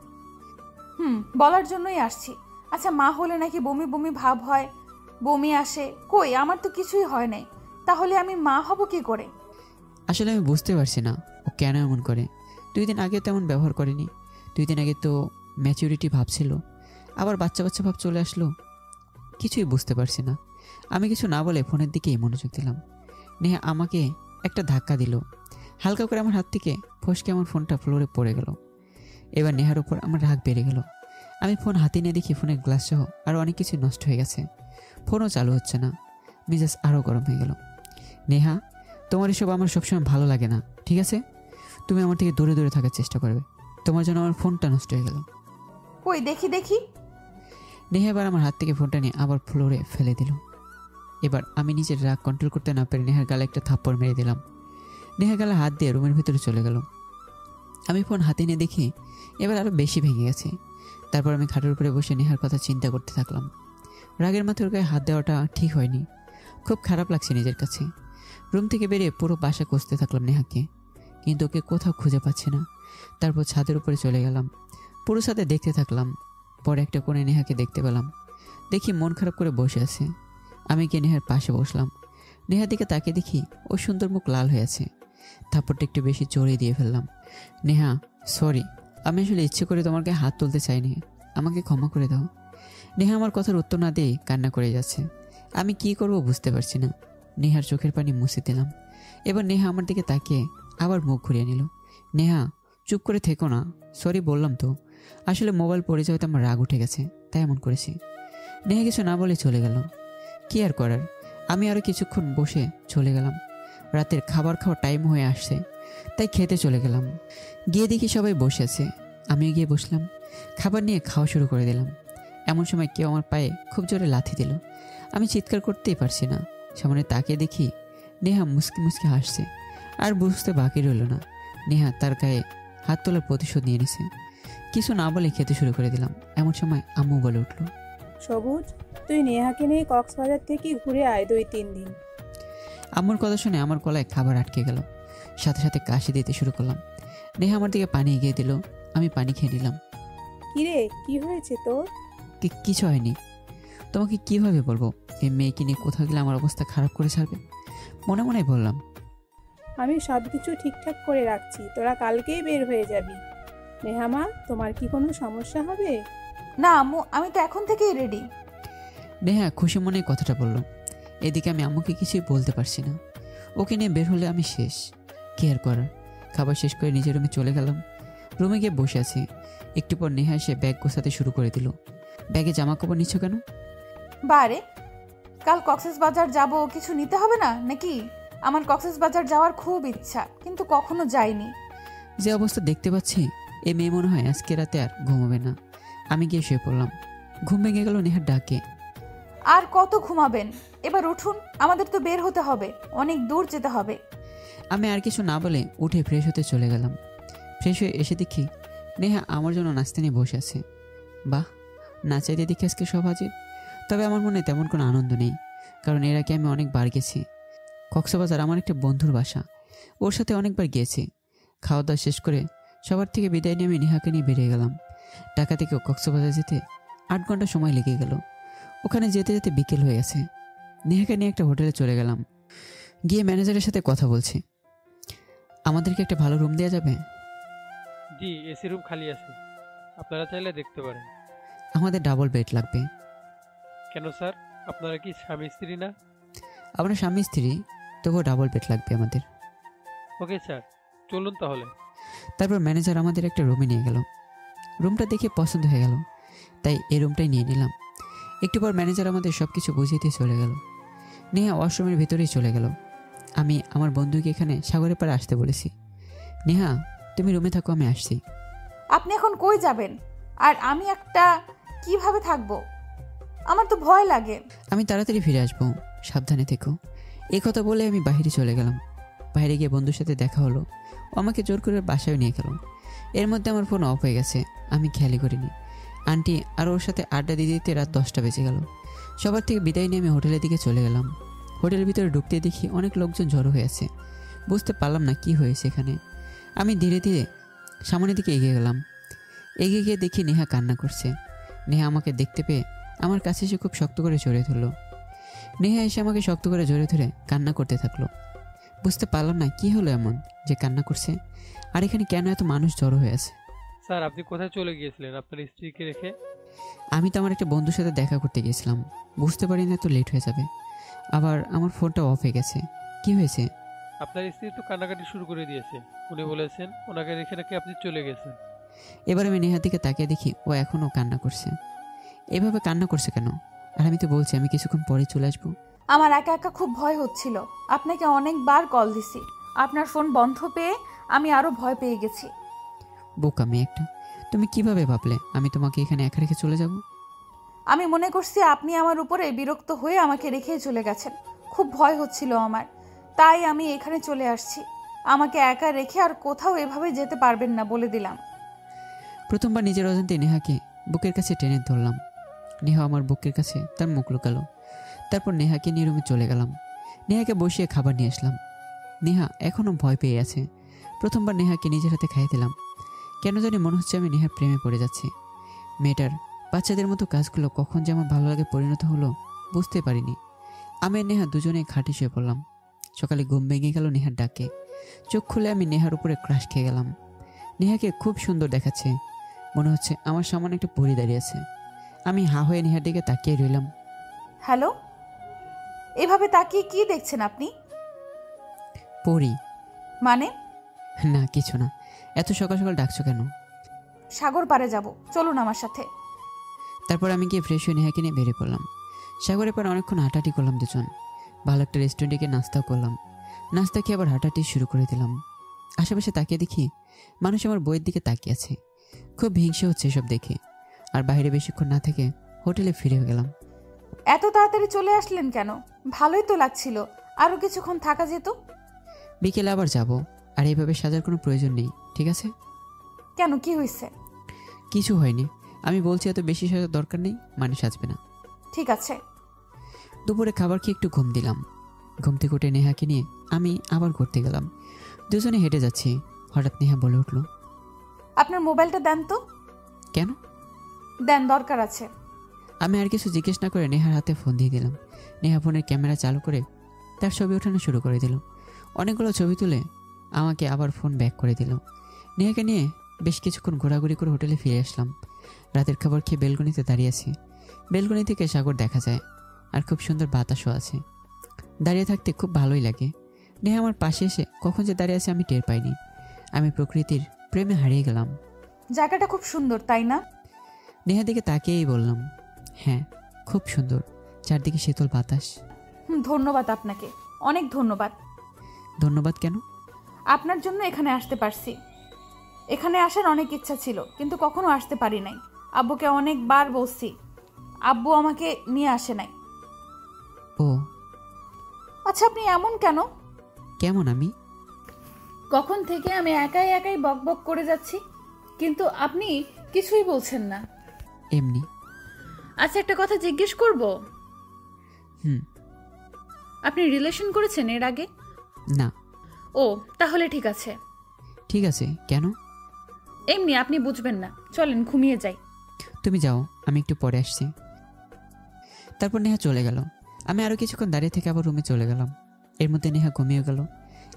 বলার জন্যই আসছি। আচ্ছা, মা হলে নাকি বমি বমি ভাব হয়, বমি আসে। কই, আমার তো কিছুই হয় নাই, তাহলে আমি মা হব কি করে? আসলে আমি বুঝতে পারছি না ও কেন এমন করে। 2 দিন আগে তেমন ব্যবহার করেনি। 2 দিন আগে তো ম্যাচুরিটি ভাবছিল, আবার বাচ্চা বাচ্চা ভাব চলে আসলো। কিছুই বুঝতে পারছি না। আমি কিছু না বলে ফোনের দিকেই মনোযোগ দিলাম। নেহা আমাকে একটা ধাক্কা দিল। হালকা করে আমার হাত থেকে ফসকে আমার ফোনটা ফ্লোরে পড়ে গেল। এবার নেহার উপর আমার রাগ বেড়ে গেল। আমি ফোন হাতে নিয়ে দেখি ফোনের গ্লাস সহ আরও অনেক কিছু নষ্ট হয়ে গেছে। ফোনও চালু হচ্ছে না। মেজাজ আরও গরম হয়ে গেল। নেহা, তোমার এসব আমার সবসময় ভালো লাগে না, ঠিক আছে? তুমি আমার থেকে দূরে দূরে থাকার চেষ্টা করবে। তোমার জন্য আমার ফোনটা নষ্ট হয়ে গেল। কই দেখি দেখি। নেহা এবার আমার হাত থেকে ফোনটা নিয়ে আবার ফ্লোরে ফেলে দিল। এবার আমি নিজের রাগ কন্ট্রোল করতে না পেরে নেহার গালে একটা থাপ্পড় মেরে দিলাম। নেহা গালে হাত দিয়ে রুমের ভিতরে চলে গেল। আমি ফোন হাতে নিয়ে দেখি এবার আরও বেশি ভেঙে গেছে। তারপর আমি খাটের উপরে বসে নেহার কথা চিন্তা করতে থাকলাম। রাগের মাথায় ওর গায়ে হাত দেওয়াটা ঠিক হয়নি, খুব খারাপ লাগছে নিজের কাছে। রুম থেকে বেরিয়ে পুরো বাসা খুঁজতে থাকলাম নেহাকে, কিন্তু ওকে কোথাও খুঁজে পাচ্ছি না। তারপর ছাদের উপরে চলে গেলাম, পুরো ছাদে দেখতে থাকলাম। পরে একটা কোণে নেহাকে দেখতে পেলাম। দেখি মন খারাপ করে বসে আছে। আমি গিয়ে নেহার পাশে বসলাম। নেহার দিকে তাকিয়ে দেখি ও সুন্দর মুখ লাল হয়ে আছে। থাপ্পড়টা একটু বেশি জোরে দিয়ে ফেললাম। নেহা সরি, আমি আসলে ইচ্ছে করে তোমার গায়ে হাত তুলতে চাইনি, আমাকে ক্ষমা করে দাও। নেহা আমার কথার উত্তর না দিয়ে কান্না করে যাচ্ছে। আমি কি করব বুঝতে পারছি না। নেহার চোখের পানি মুছে দিলাম। এবার নেহা আমার দিকে তাকিয়ে আবার মুখ ঘুরিয়ে নিল। নেহা, চুপ করে থেকো না। সরি বললাম তো, আসলে মোবাইল পড়ে যাওয়াতে আমার রাগ উঠে গেছে, তাই এমন করেছি। নেহা কিছু না বলে চলে গেল। কি আর করার, আমি আরও কিছুক্ষণ বসে চলে গেলাম। রাতের খাবার খাওয়ার টাইম হয়ে আসছে, তাই খেতে চলে গেলাম। গিয়ে দেখি সবাই বসে আছে, আমিও গিয়ে বসলাম। খাবার নিয়ে খাওয়া শুরু করে দিলাম। এমন সময় কেউ আমার পায়ে খুব জোরে লাথি দিল। আমি চিৎকার করতেই পারছি না। সামনে তাকিয়ে দেখি নেহা মুসকি মুসকি হাসছে। আর বুঝতে বাকি রইল না, নেহা তার গায়ে হাত তোলার প্রতিশোধ নিয়ে নিছে। কিছু না বলে খেতে শুরু করে দিলাম। এমন সময় আম্মু বলে উঠল, সবুজ, তুই নেহাকে নিয়ে কক্সবাজার থেকে ঘুরে আয় 2-3 দিন। আম্মুর কথা শুনে আমার গলায় খাবার আটকে গেল। সাথে সাথে কাশি দিতে শুরু করলাম। নেহা আমার দিকে পানি এগিয়ে দিল, আমি পানি খেয়ে নিলাম। কিরে, কি হয়েছে তোর? কিছু হয়নি। তোমাকে কিভাবে বলবো, এই মেয়েকে নিয়ে কোথাও গেলে আমার অবস্থা খারাপ করে ছাড়বে। মনে মনে বললাম, আমি সব কিছু ঠিকঠাক করে রাখছি, তোরা কালকেই বের হয়ে যাবি। নেহামা, তোমার কি কোনো সমস্যা হবে? না আম্মু, আমি তো এখন থেকেই রেডি। নেহা খুশি মনে কথাটা বলল। এদিকে আমি আম্মুকে কিছুই বলতে পারছি না। ওকে নিয়ে বের হলে আমি শেষ। কি আর করার, খাবার শেষ করে নিজের রুমে চলে গেলাম। রুমে গিয়ে বসে আছি। একটু পর নেহা এসে ব্যাগ গোছাতে শুরু করে দিল। ব্যাগে জামা কাপড় নিচ্ছ কেন? বারে, কাল কক্সবাজার যাব, কিছু নিতে হবে না নাকি? আমার কক্সবাজার যাওয়ার খুব ইচ্ছা, কিন্তু কখনো যাইনি। যে অবস্থা দেখতে পাচ্ছি, এ মেয়ে মনে হয় আজকে রাতে আর ঘুমাবে না। আমি গিয়ে শুয়ে পড়লাম। ঘুম ভেঙে গেল নেহার ডাকে। আর কত ঘুমাবেন? এবার উঠুন, আমাদের তো বের হতে হবে, অনেক দূর যেতে হবে। আমি আর কিছু না বলে উঠে ফ্রেশ হতে চলে গেলাম। ফ্রেশ হয়ে এসে দেখি নেহা আমার জন্য নাস্তা নিয়ে বসে আছে। বাহ, না চাইতে দেখি আজকে সব হাজির। তবে আমার মনে তেমন কোনো আনন্দ নেই, কারণ এর আগে আমি অনেকবার গেছি। কক্সবাজার আমার একটা বন্ধুর বাসা, ওর সাথে অনেকবার গিয়েছি। খাওয়া দাওয়া শেষ করে সবার থেকে বিদায় নিয়ে আমি নেহাকে নিয়ে বেরিয়ে গেলাম। ঢাকা থেকে কক্সবাজার যেতে 8 ঘন্টা সময় লেগে গেল। ওখানে যেতে যেতে বিকেল হয়ে গেছে। নেহাকে নিয়ে একটা হোটেলে চলে গেলাম। গিয়ে ম্যানেজারের সাথে কথা বলছি। আমাদেরকে একটা ভালো রুম দেওয়া যাবে? জি, এসি রুম খালি আছে, আপনারা চাইলে দেখতে পারেন। আমাদের ডাবল বেড লাগবে। কেন স্যার, আপনারা কি স্বামী স্ত্রী না? আমরা স্বামী স্ত্রী, তবুও ডাবল বেড লাগবে আমাদের। ওকে স্যার, চলুন তাহলে। তারপর ম্যানেজার আমাদের একটা রুমে নিয়ে গেল। রুমটা দেখে পছন্দ হয়ে গেল, তাই এই রুমটাই নিয়ে নিলাম। একটু পর ম্যানেজার আমাদের সব কিছু বুঝিয়ে দিয়ে চলে গেল। নেহা ওয়াশরুমের ভিতরেই চলে গেল। আমি আমার বন্ধুকে এখানে সাগরের পাড়ে আসতে বলেছি। নেহা, তুমি রুমে থাকো, আমি আসছি। আপনি এখন কই যাবেন? আর আমি একটা কিভাবে থাকবো? আমার তো ভয় লাগে। আমি তাড়াতাড়ি ফিরে আসবো, সাবধানে থেকো। এই কথা বলে আমি বাইরে চলে গেলাম। বাইরে গিয়ে বন্ধুর সাথে দেখা হলো। ও আমাকে জোর করে বাসায় নিয়ে গেল। এর মধ্যে আমার ফোন অফ হয়ে গেছে, আমি খেয়ালই করিনি। আন্টি আর ওর সাথে আড্ডা দিতে দিতে রাত 10টা বেজে গেল। সবার থেকে বিদায় নিয়ে আমি হোটেলের দিকে চলে গেলাম। হোটেলের ভিতরে ঢুকতে দেখি অনেক লোকজন জড়ো হয়ে আছে। বুঝতে পারলাম না কি হয়েছে এখানে। আমি ধীরে ধীরে সামনের দিকে এগিয়ে গেলাম। এগিয়ে গিয়ে দেখি নেহা কান্না করছে। নেহা আমাকে দেখতে পেয়ে আমার কাছে এসে খুব শক্ত করে জড়িয়ে ধরলো। নেহা এসে আমাকে শক্ত করে জড়িয়ে ধরে কান্না করতে থাকলো। বুঝতে পারলাম না কি হলো এমন যে কান্না করছে, আর এখানে কেন এত মানুষ জড়ো হয়ে আছে। স্যার, আপনি কোথায় চলে গিয়েছিলেন আপনার স্ত্রীকে রেখে? আমি তো আমার একটা বন্ধুর সাথে দেখা করতে গিয়েছিলাম, বুঝতে পারি না তো লেট হয়ে যাবে। আবার আমার ফোনটা অফ হয়ে গেছে। কি হয়েছে? আপনার স্ত্রী তো কান্নাকাটি শুরু করে দিয়েছে। উনি বলেছেন ওনাকে রেখে নাকি আপনি চলে গেছেন। এবার আমি নেহার দিকে তাকিয়ে দেখি ও এখনও কান্না করছে। এভাবে কান্না করছে কেন? আর আমি তো বলছি আমি কিছুক্ষণ পরে চলে আসবো। আমার একা একা খুব ভয় হচ্ছিল। আপনাকে অনেকবার কল দিছি, আপনার ফোন বন্ধ পেয়ে আমি আরো ভয় পেয়ে গেছি। বোকা মেয়ে একটা, তুমি কিভাবে ভাবলে আমি তোমাকে এখানে একা রেখে চলে যাব? আমি মনে করছি আপনি আমার উপরে বিরক্ত হয়ে আমাকে রেখে চলে গেছেন। খুব ভয় হচ্ছিল আমার, তাই আমি এখানে চলে আসছি। আমাকে একা রেখে আর কোথাও এভাবে যেতে পারবেন না, বলে দিলাম। প্রথমবার নিজের অজান্তে নেহাকে বুকের কাছে টেনে ধরলাম। নেহা আমার বুকের কাছে তার মুখ লুকালো। তারপর নেহাকে নিয়ে রুমে চলে গেলাম। নেহাকে বসিয়ে খাবার নিয়ে আসলাম। নেহা এখনও ভয় পেয়ে আছে। প্রথমবার নেহাকে নিজের হাতে খাইয়ে দিলাম। কেন জানি মনে হচ্ছে আমি নেহার প্রেমে পড়ে যাচ্ছি। মেয়েটার বাচ্চাদের মতো কাজগুলো কখন যে আমার ভালো লাগে পরিণত হলো বুঝতে পারিনি। আমি আর নেহা দুজনেই খাটে শুয়ে পড়লাম। সকালে ঘুম ভেঙে গেল নেহার ডাকে। চোখ খুলে আমি নেহার উপরে ক্রাশ খেয়ে গেলাম। নেহাকে খুব সুন্দর দেখাচ্ছে। মনে হচ্ছে আমার সামনে একটা পরী দাঁড়িয়ে আছে। আমি হা হয়ে নেহার দিকে তাকিয়ে রইলাম। হ্যালো, এভাবে তাকিয়ে কি দেখছেন আপনি? পরী? মানে? না কিছু না। এত সকাল সকাল ডাকছো কেন? সাগর পাড়ে যাব, চলুন আমার সাথে। তারপর আমি গিয়ে ফ্রেশ হয়ে নেহাকে নিয়ে বেরিয়ে পড়লাম। সাগরের পর অনেকক্ষণ হাঁটাহাঁটি করলাম দুজন। ভালো একটা রেস্টুরেন্টে গিয়ে নাস্তাও করলাম। নাস্তা খেয়ে আবার হাঁটাহাঁটি শুরু করে দিলাম। আশেপাশে তাকিয়ে দেখি মানুষ আমার বইয়ের দিকে তাকিয়ে আছে। খুব হিংসে হচ্ছে এসব দেখে। আর বাইরে বেশিক্ষণ না থেকে হোটেলে ফিরে গেলাম। এত তাড়াতাড়ি চলে আসলেন কেন? ভালোই তো লাগছিল, আরো কিছুক্ষণ থাকা যেত। বিকেলে আবার যাব, আর এইভাবে সাজার কোনো প্রয়োজন নেই, ঠিক আছে? কেন, কি হয়েছে? কিছু হয়নি। আমি বলছি এত বেশি সাজার দরকার নেই, মানে সাজবে না। ঠিক আছে। দুপুরে খাবার খেয়ে একটু ঘুম দিলাম। ঘুম থেকে উঠে নেহাকে নিয়ে আমি আবার ঘুরতে গেলাম। দুজনে হেঁটে যাচ্ছি, হঠাৎ নেহা বলে উঠল, আপনার মোবাইলটা দেন তো। কেন? দেন, দরকার আছে। আমি আর কিছু জিজ্ঞেস না করে নেহার হাতে ফোন দিয়ে দিলাম। নেহা ফোনের ক্যামেরা চালু করে তার ছবি ওঠানো শুরু করে দিল। অনেকগুলো ছবি তুলে আমাকে আবার ফোন ব্যাক করে দিল। নেহাকে নিয়ে বেশ কিছুক্ষণ ঘোরাঘুরি করে হোটেলে ফিরে আসলাম। রাতের খাবার খেয়ে বেলকনিতে দাঁড়িয়ে আছি। বেলকনি থেকে সাগর দেখা যায়, আর খুব সুন্দর বাতাসও আছে। দাঁড়িয়ে থাকতে খুব ভালোই লাগে। নেহা আমার পাশে এসে কখন যে দাঁড়িয়ে আছে আমি টের পাইনি। আমি প্রকৃতির প্রেমে হারিয়ে গেলাম। জায়গাটা খুব সুন্দর, তাই না? নেহার দিকে তাকিয়েই বললাম, হ্যাঁ খুব সুন্দর, চারদিকে শীতল বাতাস। ধন্যবাদ আপনাকে, অনেক ধন্যবাদ। ধন্যবাদ কেন? আপনার জন্য এখানে আসতে পারছি। এখানে আসার অনেক ইচ্ছা ছিল, কিন্তু কখনো আসতে পারি নাই। আব্বুকে অনেকবার বলছি, আব্বু আমাকে নিয়ে আসে নাই। ও আচ্ছা, আপনি এমন কেন? কেমন আমি? কখন থেকে আমি একাই একাই বক বক করে যাচ্ছি, কিন্তু আপনি কিছুই বলছেন না। এমনি। আচ্ছা, একটা কথা জিজ্ঞেস করব? হুম। আপনি রিলেশন করেছেন এর আগে? না। ও, তাহলে ঠিক আছে। ঠিক আছে, কেন? এমনি, আপনি বুঝবেন না। চলেন ঘুমিয়ে যাই। তুমি যাও, আমি একটু পরে আসছি। তারপর নেহা চলে গেল। আমি আরও কিছুক্ষণ দাঁড়িয়ে থেকে আবার রুমে চলে গেলাম। এর মধ্যে নেহা ঘুমিয়ে গেল।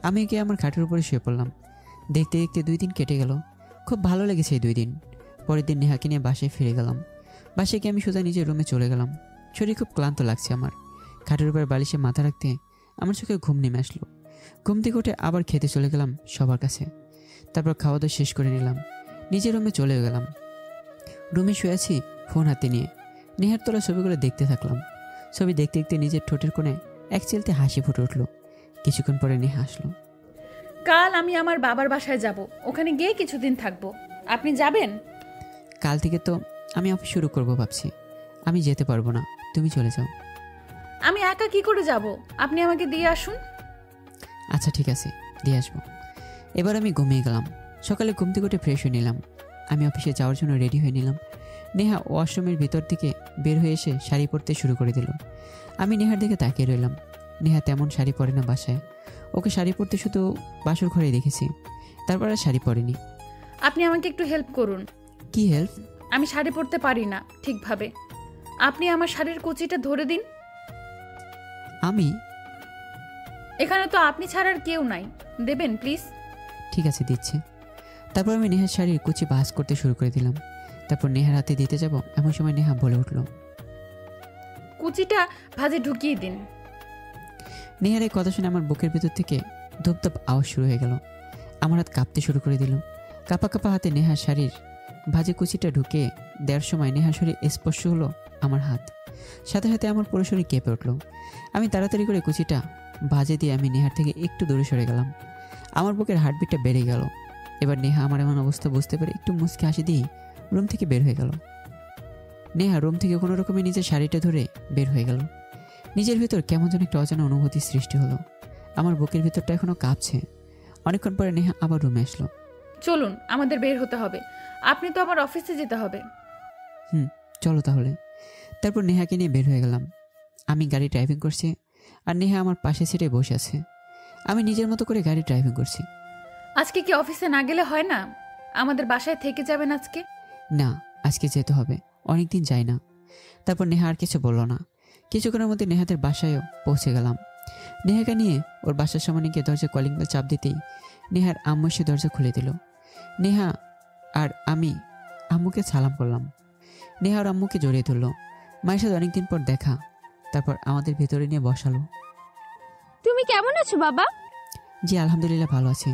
আমি গিয়ে আমার খাটের উপরে শুয়ে পড়লাম। দেখতে দেখতে 2 দিন কেটে গেল। খুব ভালো লেগেছে এই 2 দিন। পরের দিন নেহাকে নিয়ে বাসায় ফিরে গেলাম। বাসায় গিয়ে আমি সোজা নিজের রুমে চলে গেলাম। শরীর খুব ক্লান্ত লাগছে আমার। খাটের উপর বালিশে মাথা রাখতে আমার চোখে ঘুম নেমে আসলো। ঘুম থেকে উঠে আবার খেতে চলে গেলাম সবার কাছে। তারপর খাওয়া দাওয়া শেষ করে নিলাম। নিজের রুমে চলে গেলাম। রুমে শুয়ে আছি ফোন হাতে নিয়ে। নেহার তোলা ছবিগুলো দেখতে থাকলাম। ছবি দেখতে দেখতে নিজের ঠোঁটের কোণে এক চিলতে হাসি ফুটে উঠল। কিছুক্ষণ পরে নেহা আসলো। কাল আমি আমার বাবার বাসায় যাব, ওখানে গিয়ে কিছুদিন থাকবো। আপনি যাবেন? কাল থেকে তো আমি অফিস শুরু করব ভাবছি। আমি যেতে পারবো না, তুমি চলে যাও। আমি একা কি করে যাব? আপনি আমাকে দিয়ে আসুন। আচ্ছা ঠিক আছে, দিয়ে আসবো। এবার আমি ঘুমিয়ে গেলাম। সকালে ঘুম থেকে উঠে ফ্রেশ হয়ে নিলাম। আমি অফিসে যাওয়ার জন্য রেডি হয়ে নিলাম। নেহা ওয়াশরুমের ভিতর থেকে বের হয়ে এসে শাড়ি পরতে শুরু করে দিল। আমি নেহার দিকে তাকিয়ে রইলাম। নেহা তেমন শাড়ি পরে না বাসায়। ওকে শাড়ি পরতে শুধু বাসর ঘরেই দেখেছি, তারপর আর শাড়ি পরেনি। আপনি আমাকে একটু হেল্প করুন। কি হেল্প? আমি শাড়ি পরতে পারি না ঠিকভাবে। আপনি আমার শাড়ির কুচিটা ধরে দিন। আমি? এখানে তো আপনি ছাড়ার কেউ নাই, দেবেন প্লিজ। ঠিক আছে, দিচ্ছি। তারপর আমি নেহার শাড়ির কুচি ভাঁজ করতে শুরু করে দিলাম। তারপর নেহার হাতে দিতে যাব, এমন সময় নেহা বলে উঠল, কুচিটা ভাজে ঢুকিয়ে দিন। নেহার এই কথা শুনে আমার বুকের ভিতর থেকে ধূপধাপ আওয়াজ শুরু হয়ে গেল। আমার হাত কাঁপতে শুরু করে দিল। কাঁপা কাঁপা হাতে নেহার শাড়ির ভাজে কুচিটা ঢুকে দেওয়ার সময় নেহার শরীর স্পর্শ হলো আমার হাত। সাথে সাথে আমার পুরো শরীর কেঁপে উঠল। আমি তাড়াতাড়ি করে কুচিটা ভাজে দিয়ে আমি নেহার থেকে একটু দূরে সরে গেলাম। আমার বুকের হার্টবিটটা বেড়ে গেল। এবার নেহা আমার এমন অবস্থা বুঝতে পেরে একটু মুচকে হাসি দিয়ে রুম থেকে বের হয়ে গেল। নেহা রুম থেকে কোনো রকমে নিজের শাড়িটা ধরে বের হয়ে গেল। নিজের ভিতর কেমন যেন একটা অজানা অনুভূতির সৃষ্টি হলো। আমার বুকের ভিতরটা এখনো কাঁপছে। অনেকক্ষণ পরে নেহা আবার রুমে আসলো। চলুন, আমাদের বের হতে হবে। আপনি তো আমার অফিসে যেতে হবে। চলো তাহলে। তারপর নেহাকে নিয়ে বের হয়ে গেলাম। আমি গাড়ি ড্রাইভিং করছি, আর নেহা আমার পাশে সিটে বসে আছে। আমি নিজের মতো করে গাড়ি ড্রাইভিং করছি। আজকে কি অফিসে না গেলে হয় না? আমাদের বাসায় থেকে যাবেন আজকে? না, আজকে যেতে হবে, অনেকদিন যাই না। তারপর নেহা আর কিছু বললো না। কিছুক্ষণের মধ্যে নেহাদের বাসায়ও পৌঁছে গেলাম। নেহাকে নিয়ে ওর বাসার সামনে গিয়ে দরজা কলিং বেল চাপ দিতেই নেহার আম্মু এসে দরজা খুলে দিল। নেহা আর আমি আম্মুকে সালাম করলাম। নেহা আর আম্মুকে জড়িয়ে ধরলো। মায়ের সাথে অনেকদিন পর দেখা। তারপর আমাদের ভেতরে নিয়ে বসালো। তুমি কেমন আছো বাবা? জি আলহামদুলিল্লাহ ভালো আছি।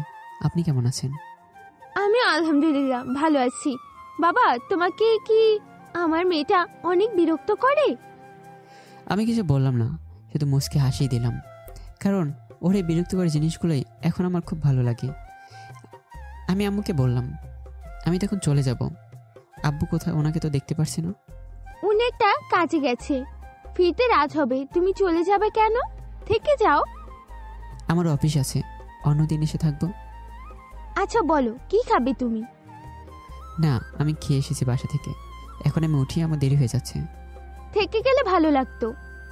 আপনি কেমন আছেন? আমি আলহামদুলিল্লাহ ভালো আছি। বাবা, তোমাকে কি আমার মেয়েটা অনেক বিরক্ত করে? আমি কিছু বললাম না, শুধু মুচকে হাসিয়ে দিলাম। কারণ ওর এই বিরক্তিকর জিনিসগুলোই এখন আমার খুব ভালো লাগে। আমি আম্মুকে বললাম, আমি তখন চলে যাব। আব্বু কোথায়? ওনাকে তো দেখতে পারছি না। উনি একটা কাজে গেছে, ফিরতে রাত হবে। তুমি চলে যাবে কেন? থেকে যাও। আমার অফিস আছে, অন্যদিন এসে থাকবো। আচ্ছা বলো, কি খাবে তুমি? না, আমি খেয়ে এসেছি বাসা থেকে। এখন আমি উঠি, আমার দেরি হয়ে যাচ্ছে। থেকে গেলে ভালো লাগতো।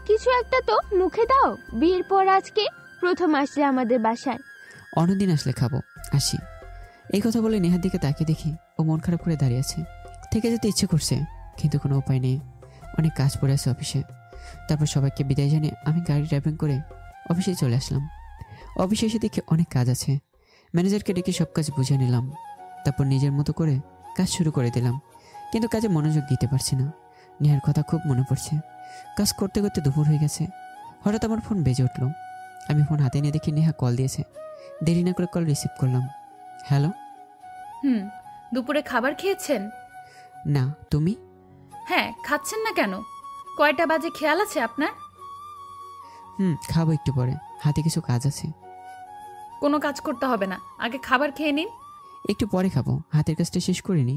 কিছু একটা তো মুখে দাও। বিয়ের পর আজকে প্রথম আসলে আমাদের বাসায়। অন্যদিন আসলে খাবো, আসি। এই কথা বলে নেহার দিকে তাকিয়ে দেখি ও মন খারাপ করে দাঁড়িয়ে আছে। থেকে যেতে ইচ্ছে করছে, কিন্তু কোনো উপায় নেই। অনেক কাজ পড়ে আছে অফিসে। তারপর সবাইকে বিদায় জানিয়ে আমি গাড়ি ড্রাইভিং করে অফিসে চলে আসলাম। অফিসে এসে দেখি অনেক কাজ আছে। ম্যানেজারকে ডেকে সব কাজ বুঝিয়ে নিলাম। তারপর নিজের মতো করে কাজ শুরু করে দিলাম, কিন্তু কাজে মনোযোগ দিতে পারছি না। নেহার কথা খুব মনে পড়ছে। কাজ করতে করতে দুপুর হয়ে গেছে। হঠাৎ আমার ফোন বেজে উঠলো। আমি ফোন হাতে নিয়ে দেখি নেহা কল দিয়েছে। দেরি না করে কল রিসিভ করলাম। হ্যালো। দুপুরে খাবার খেয়েছেন? না, তুমি? হ্যাঁ, খাচ্ছেন না কেন? কয়টা বাজে খেয়াল আছে আপনার? খাবো একটু পরে, হাতে কিছু কাজ আছে। কোনো কাজ করতে হবে না, আগে খাবার খেয়ে নিন। একটু পরে খাবো, হাতের কাজটা শেষ করিনি।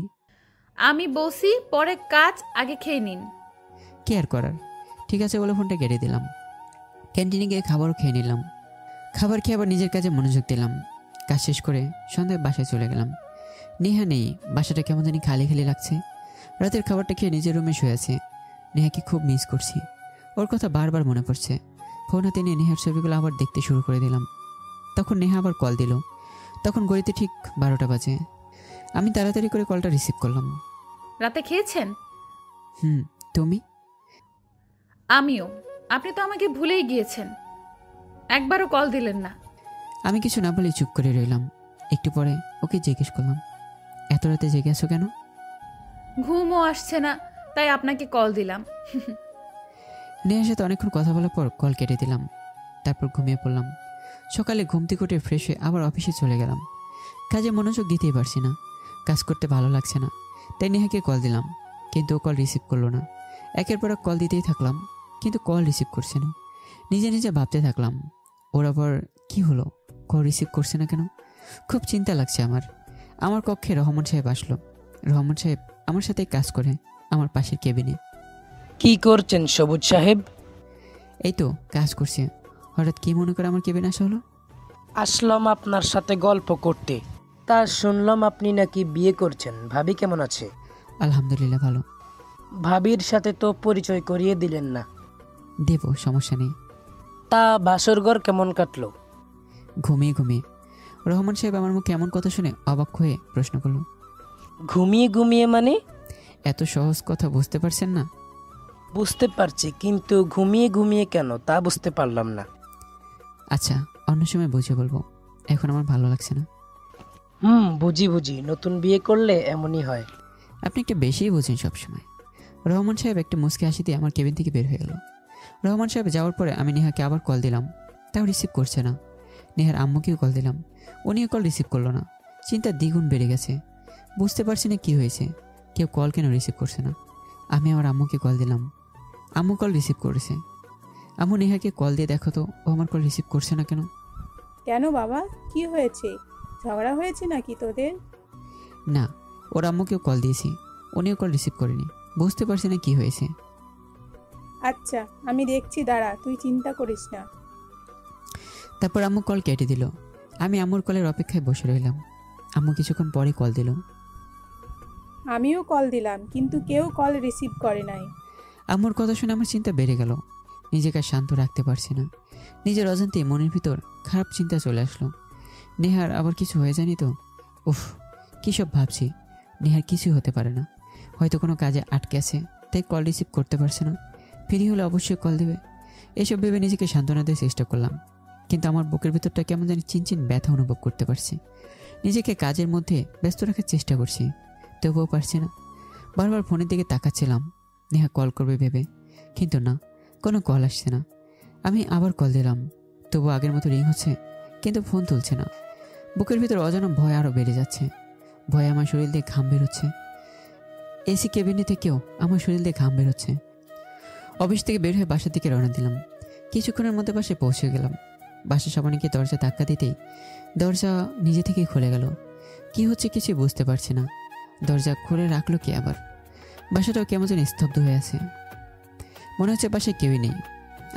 আমি বলছি পরে কাজ আগে খেয়ে নিন। কি আর করার। ঠিক আছে বলে ফোনটা কেটে দিলাম। ক্যান্টিনে গিয়ে খাবারও খেয়ে নিলাম। খাবার খেয়ে আবার নিজের কাজে মনোযোগ দিলাম। কাজ শেষ করে সন্ধ্যায় বাসায় চলে গেলাম। নেহা নেই, বাসাটা কেমন জানি খালি খালি লাগছে। রাতের খাবারটা খেয়ে নিজের রুমে শুয়ে আছে। নেহাকে খুব মিস করছি, ওর কথা বারবার মনে পড়ছে। ফোন হাতে নিয়ে নেহার ছবিগুলো আবার দেখতে শুরু করে দিলাম। তখন নেহা আবার কল দিল। তখন ঘড়িতে ঠিক 12টা বাজে। আমি তাড়াতাড়ি করে কলটা রিসিভ করলাম। রাতে খেয়েছেন? তুমি? আমিও। আপনি তো আমাকে ভুলেই গিয়েছেন, একবারও কল দিলেন না। আমি কিছু না বলে চুপ করে রইলাম। একটু পরে ওকে জিজ্ঞেস করলাম, এত রাতে জেগে আছো কেন? ঘুমও আসছে না, তাই আপনাকে কল দিলাম। নেহার সাথে অনেকক্ষণ কথা বলার পর কল কেটে দিলাম। তারপর ঘুমিয়ে পড়লাম। সকালে ঘুম থেকে উঠে ফ্রেশ হয়ে আবার অফিসে চলে গেলাম। কাজে মনোযোগ দিতেই পারছি না, কাজ করতে ভালো লাগছে না। তাই নেহাকে কল দিলাম, কিন্তু ও কল রিসিভ করলো না। একের পর এক কল দিতেই থাকলাম, কিন্তু কল রিসিভ করছে না। নিজে নিজে ভাবতে থাকলাম, ওর আবার কি হলো, কল রিসিভ করছে না কেন? খুব চিন্তা লাগছে আমার। আমার কক্ষে রহমান সাহেব আসলো। রহমান সাহেব আমার সাথে কাজ করে আমার পাশের কেবিনে। কি করছেন সবুজ সাহেব? এই তো কাজ করছে। হঠাৎ কি মনে করে আমার কেবিনে আসা হলো? আসলাম আপনার সাথে গল্প করতে। তা শুনলাম আপনি নাকি বিয়ে করছেন। ভাবি কেমন আছে? আলহামদুলিল্লাহ ভালো। ভাবির সাথে তো পরিচয় করিয়ে দিলেন না। দেব, সমস্যা নেই। তা বাসরঘর কেমন কাটলো? ঘুমিয়ে ঘুমিয়ে। রহমান সাহেব আমার মুখে এমন কথা শুনে অবাক হয়ে প্রশ্ন করলো, ঘুমিয়ে ঘুমিয়ে মানে? এত সহজ কথা বুঝতে পারছেন না? বুঝতে পারছি, কিন্তু ঘুমিয়ে ঘুমিয়ে কেন তা বুঝতে পারলাম না। আচ্ছা, অন্য সময় বুঝে বলবো, এখন আমার ভালো লাগছে না। বুঝি বুঝি, নতুন বিয়ে করলে এমনই হয়। আপনি একটু বেশিই বোঝেন সবসময়। রহমান সাহেব একটা মুচকি হাসি দিয়ে আমার কেবিন থেকে বের হয়ে গেল। রহমান সাহেব যাওয়ার পরে আমি নেহাকে আবার কল দিলাম, তাও রিসিভ করছে না। নেহার আম্মুকেও কল দিলাম, উনিও কল রিসিভ করলো না। চিন্তা দ্বিগুণ বেড়ে গেছে। বুঝতে পারছি না কি হয়েছে, কেউ কল কেন রিসিভ করছে না। আমি আমার আম্মুকে কল দিলাম, আম্মু কল রিসিভ করেছে। আম্মু নেহাকে কল দিয়ে দেখো তো, ও আমার কল রিসিভ করছে না কেন? কেন বাবা, কি হয়েছে? ঝগড়া হয়েছে নাকি তোদের? না, ওর আম্মুকেও কল দিয়েছি, উনিও কল রিসিভ করেনি। বুঝতে পারছি না কি হয়েছে। আচ্ছা, আমি দেখছি, দাঁড়া, তুই চিন্তা করিস না। তারপর আম্মু কল কেটে দিল। আমি আম্মুর কলের অপেক্ষায় বসে রইলাম। আম্মু কিছুক্ষণ পরে কল দিল। আমিও কল দিলাম, কিন্তু কেউ কল রিসিভ করে নাই। আম্মুর কথা শুনে আমার চিন্তা বেড়ে গেল। নিজেকে শান্ত রাখতে পারছি না। নিজের অজান্তেই মনের ভিতর খারাপ চিন্তা চলে আসলো। নেহার আবার কিছু হয়ে যায়নি তো? উফ, কী সব ভাবছি। নেহার কিছুই হতে পারে না, হয়তো কোনো কাজে আটকে আছে, তাই কল রিসিভ করতে পারছে না। ফ্রি হলে অবশ্যই কল দেবে। এসব ভেবে নিজেকে সান্ত্বনা দেওয়ার চেষ্টা করলাম, কিন্তু আমার বুকের ভিতরটা কেমন জানি চিনচিন ব্যথা অনুভব করতে পারছি। নিজেকে কাজের মধ্যে ব্যস্ত রাখার চেষ্টা করছি, তবুও পারছি না। বারবার ফোনের দিকে তাকাচ্ছিলাম নেহা কল করবে ভেবে, কিন্তু না, কোনো কল আসছে না। আমি আবার কল দিলাম, তবু আগের মতো রিং হচ্ছে, কিন্তু ফোন তুলছে না। বুকের ভিতর অজানা ভয় আরও বেড়ে যাচ্ছে। ভয়ে আমার শরীর দিয়ে ঘাম বেরোচ্ছে। এসি কেবিনে থেকেও আমার শরীর দিয়ে ঘাম বেরোচ্ছে। অফিস থেকে বের হয়ে বাসার দিকে রওনা দিলাম। কিছুক্ষণের মধ্যে বাসায় পৌঁছে গেলাম। বাসার সামনে গিয়ে দরজা ধাক্কা দিতেই দরজা নিজে থেকেই খুলে গেল। কি হচ্ছে কিছু বুঝতে পারছি না। দরজা খুলে রাখলো কি আবার? বাসাটাও কেমন যেন স্তব্ধ হয়ে আছে, মনে হচ্ছে বাসায় কেউই নেই।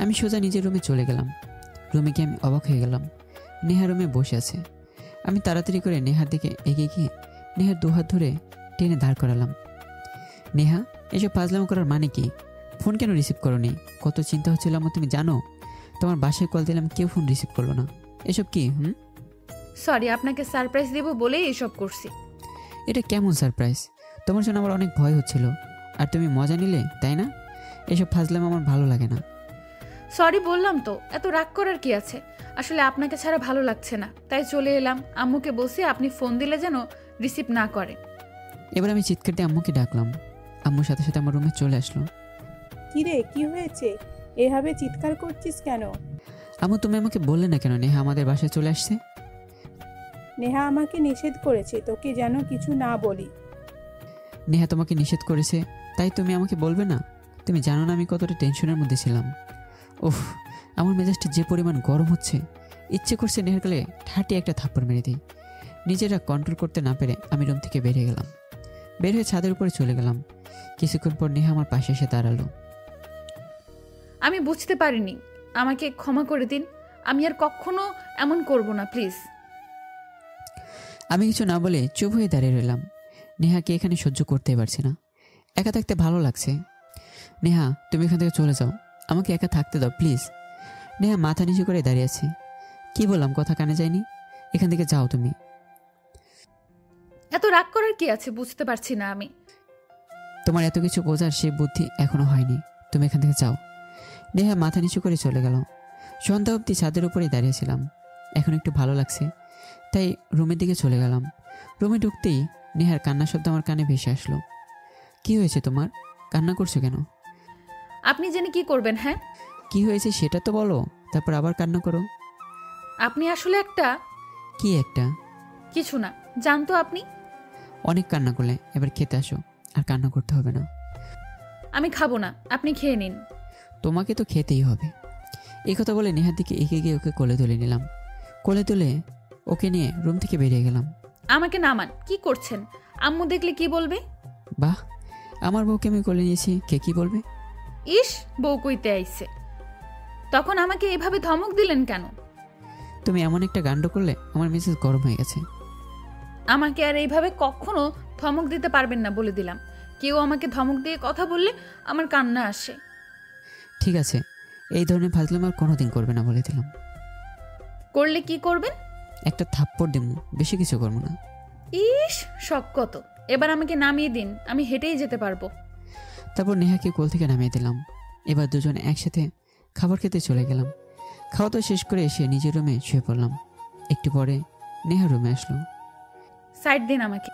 আমি সোজা নিজের রুমে চলে গেলাম। রুমে গিয়ে আমি অবাক হয়ে গেলাম, নেহা রুমে বসে আছে। আমি তাড়াতাড়ি করে নেহার দিকে এগিয়ে গিয়ে নেহার দুহাত ধরে টেনে দাঁড় করালাম। নেহা, এসব ফাজলামো করার মানে কি? ফোন কেন রিসিভ করোনি? কত চিন্তা হচ্ছিল আমার, তুমি জানো? তোমার বাসায় কল দিলাম, কেউ ফোন রিসিভ করলো না। এসব কি? সরি, আপনাকে সারপ্রাইজ দেব বলেই এসব করছি। এটা কেমন সারপ্রাইজ? তোমার জন্য আমার অনেক ভয় হচ্ছিল, আর তুমি মজা নিলে, তাই না? এসব ফাজলামো আমার ভালো লাগে না। সরি বললাম তো, এত রাগ করার কি আছে? আসলে আপনাকে ছাড়া ভালো লাগছে না, তাই চলে এলাম। আম্মুকে বলছি আপনি ফোন দিলে যেন রিসিভ না করে। এবার আমি চিৎকার দিয়ে আম্মুকে ডাকলাম। আম্মুর সাথে সাথে আমার রুমে চলে আসলো। কিরে, কি হয়েছে? এভাবে চিৎকার করছিস কেন? আম্মু, তুমি আমাকে বললে না কেন নেহা আমাদের বাসায় চলে আসছে? নেহা আমাকে নিষেধ করেছে তোকে যেন কিছু না বলি। নেহা তোমাকে নিষেধ করেছে, তাই তুমি আমাকে বলবে না? তুমি জানো না আমি কতটা টেনশনের মধ্যে ছিলাম। ওহ, আমার মেজাজটা যে পরিমাণ গরম হচ্ছে, ইচ্ছে করছে নেহার গালে ঠাটি একটা থাপ্পড় মেরে দিই। নিজেরা কন্ট্রোল করতে না পেরে আমি রুম থেকে বেরিয়ে গেলাম। বের হয়ে ছাদের উপরে চলে গেলাম। কিছুক্ষণ পর নেহা আমার পাশে এসে দাঁড়ালো। আমি বুঝতে পারিনি, আমাকে ক্ষমা করে দিন। আমি আর কখনো এমন করব না, প্লিজ। আমি কিছু না বলে চুপ হয়ে দাঁড়িয়ে রইলাম। নেহাকে এখানে সহ্য করতে পারছি না, একা থাকতে ভালো লাগছে। নেহা, তুমি এখান থেকে চলে যাও, আমাকে একা থাকতে দাও প্লিজ। নেহা মাথা নিচু করে দাঁড়িয়ে আছে। কি বললাম কথা কানে যায়নি? এখান থেকে যাও তুমি। এত রাগ করার কি আছে বুঝতে পারছি না আমি। তোমার এত কিছু বোঝার সে বুদ্ধি এখনো হয়নি, তুমি এখান থেকে যাও। নেহা মাথা নিচু করে চলে গেল। সন্ধ্যা অবধি ছাদের উপরেই দাঁড়িয়েছিলাম। এখন একটু ভালো লাগছে, তাই রুমের দিকে চলে গেলাম। রুমে ঢুকতেই নেহার কান্নার শব্দ আমার কানে ভেসে আসলো। কি হয়েছে তোমার? কান্না করছো কেন? আপনি জেনে কি করবেন? হ্যাঁ, কি হয়েছে সেটা তো বলো, তারপর আবার কান্না করো। আপনি আসলে একটা কি একটা? কিছু না, জানতো আপনি। অনেক কান্না করলে, এবার খেতে আসো, আর কান্না করতে হবে না। আমি খাবো না, আপনি খেয়ে নিন। তোমাকে তো খেতেই হবে। এই কথা বলে নেহার দিকে এগিয়ে গিয়ে ওকে কোলে তুলে নিলাম। কোলে তুলে ওকে নিয়ে রুম থেকে বেরিয়ে গেলাম। আমাকে নামান, কি করছেন? আম্মু দেখলে কি বলবে? বাহ, আমার বউকে আমি কোলে নিয়েছি, কে কি বলবে? ইস, বউ কইতে আইছে। তখন আমাকে এভাবে ধমক দিলেন কেন? তুমি এমন একটা কাণ্ড করলে আমার মেজাজ গরম হয়ে গেছে। আমাকে আর এইভাবে কখনো ধমক দিতে পারবেন না বলে দিলাম। কেউ আমাকে ধমক দিয়ে কথা বললে আমার কান্না আসে। ঠিক আছে, এই ধরনের ফাজলামি আর কোনোদিন করবে না বলে দিলাম। করলে কি করবেন? একটা থাপ্পড় দিমু, বেশি কিছু করবো না। ইস, শখ কত! এবার আমাকে নামিয়ে দিন, আমি হেঁটেই যেতে পারবো। তারপর নেহাকে কোল থেকে নামিয়ে দিলাম। এবার দুজনে একসাথে খাবার খেতে চলে গেলাম। খাওয়া দাওয়া শেষ করে এসে নিজের রুমে শুয়ে পড়লাম। একটু পরে নেহা রুমে আসলো। সাইড দিন আমাকে।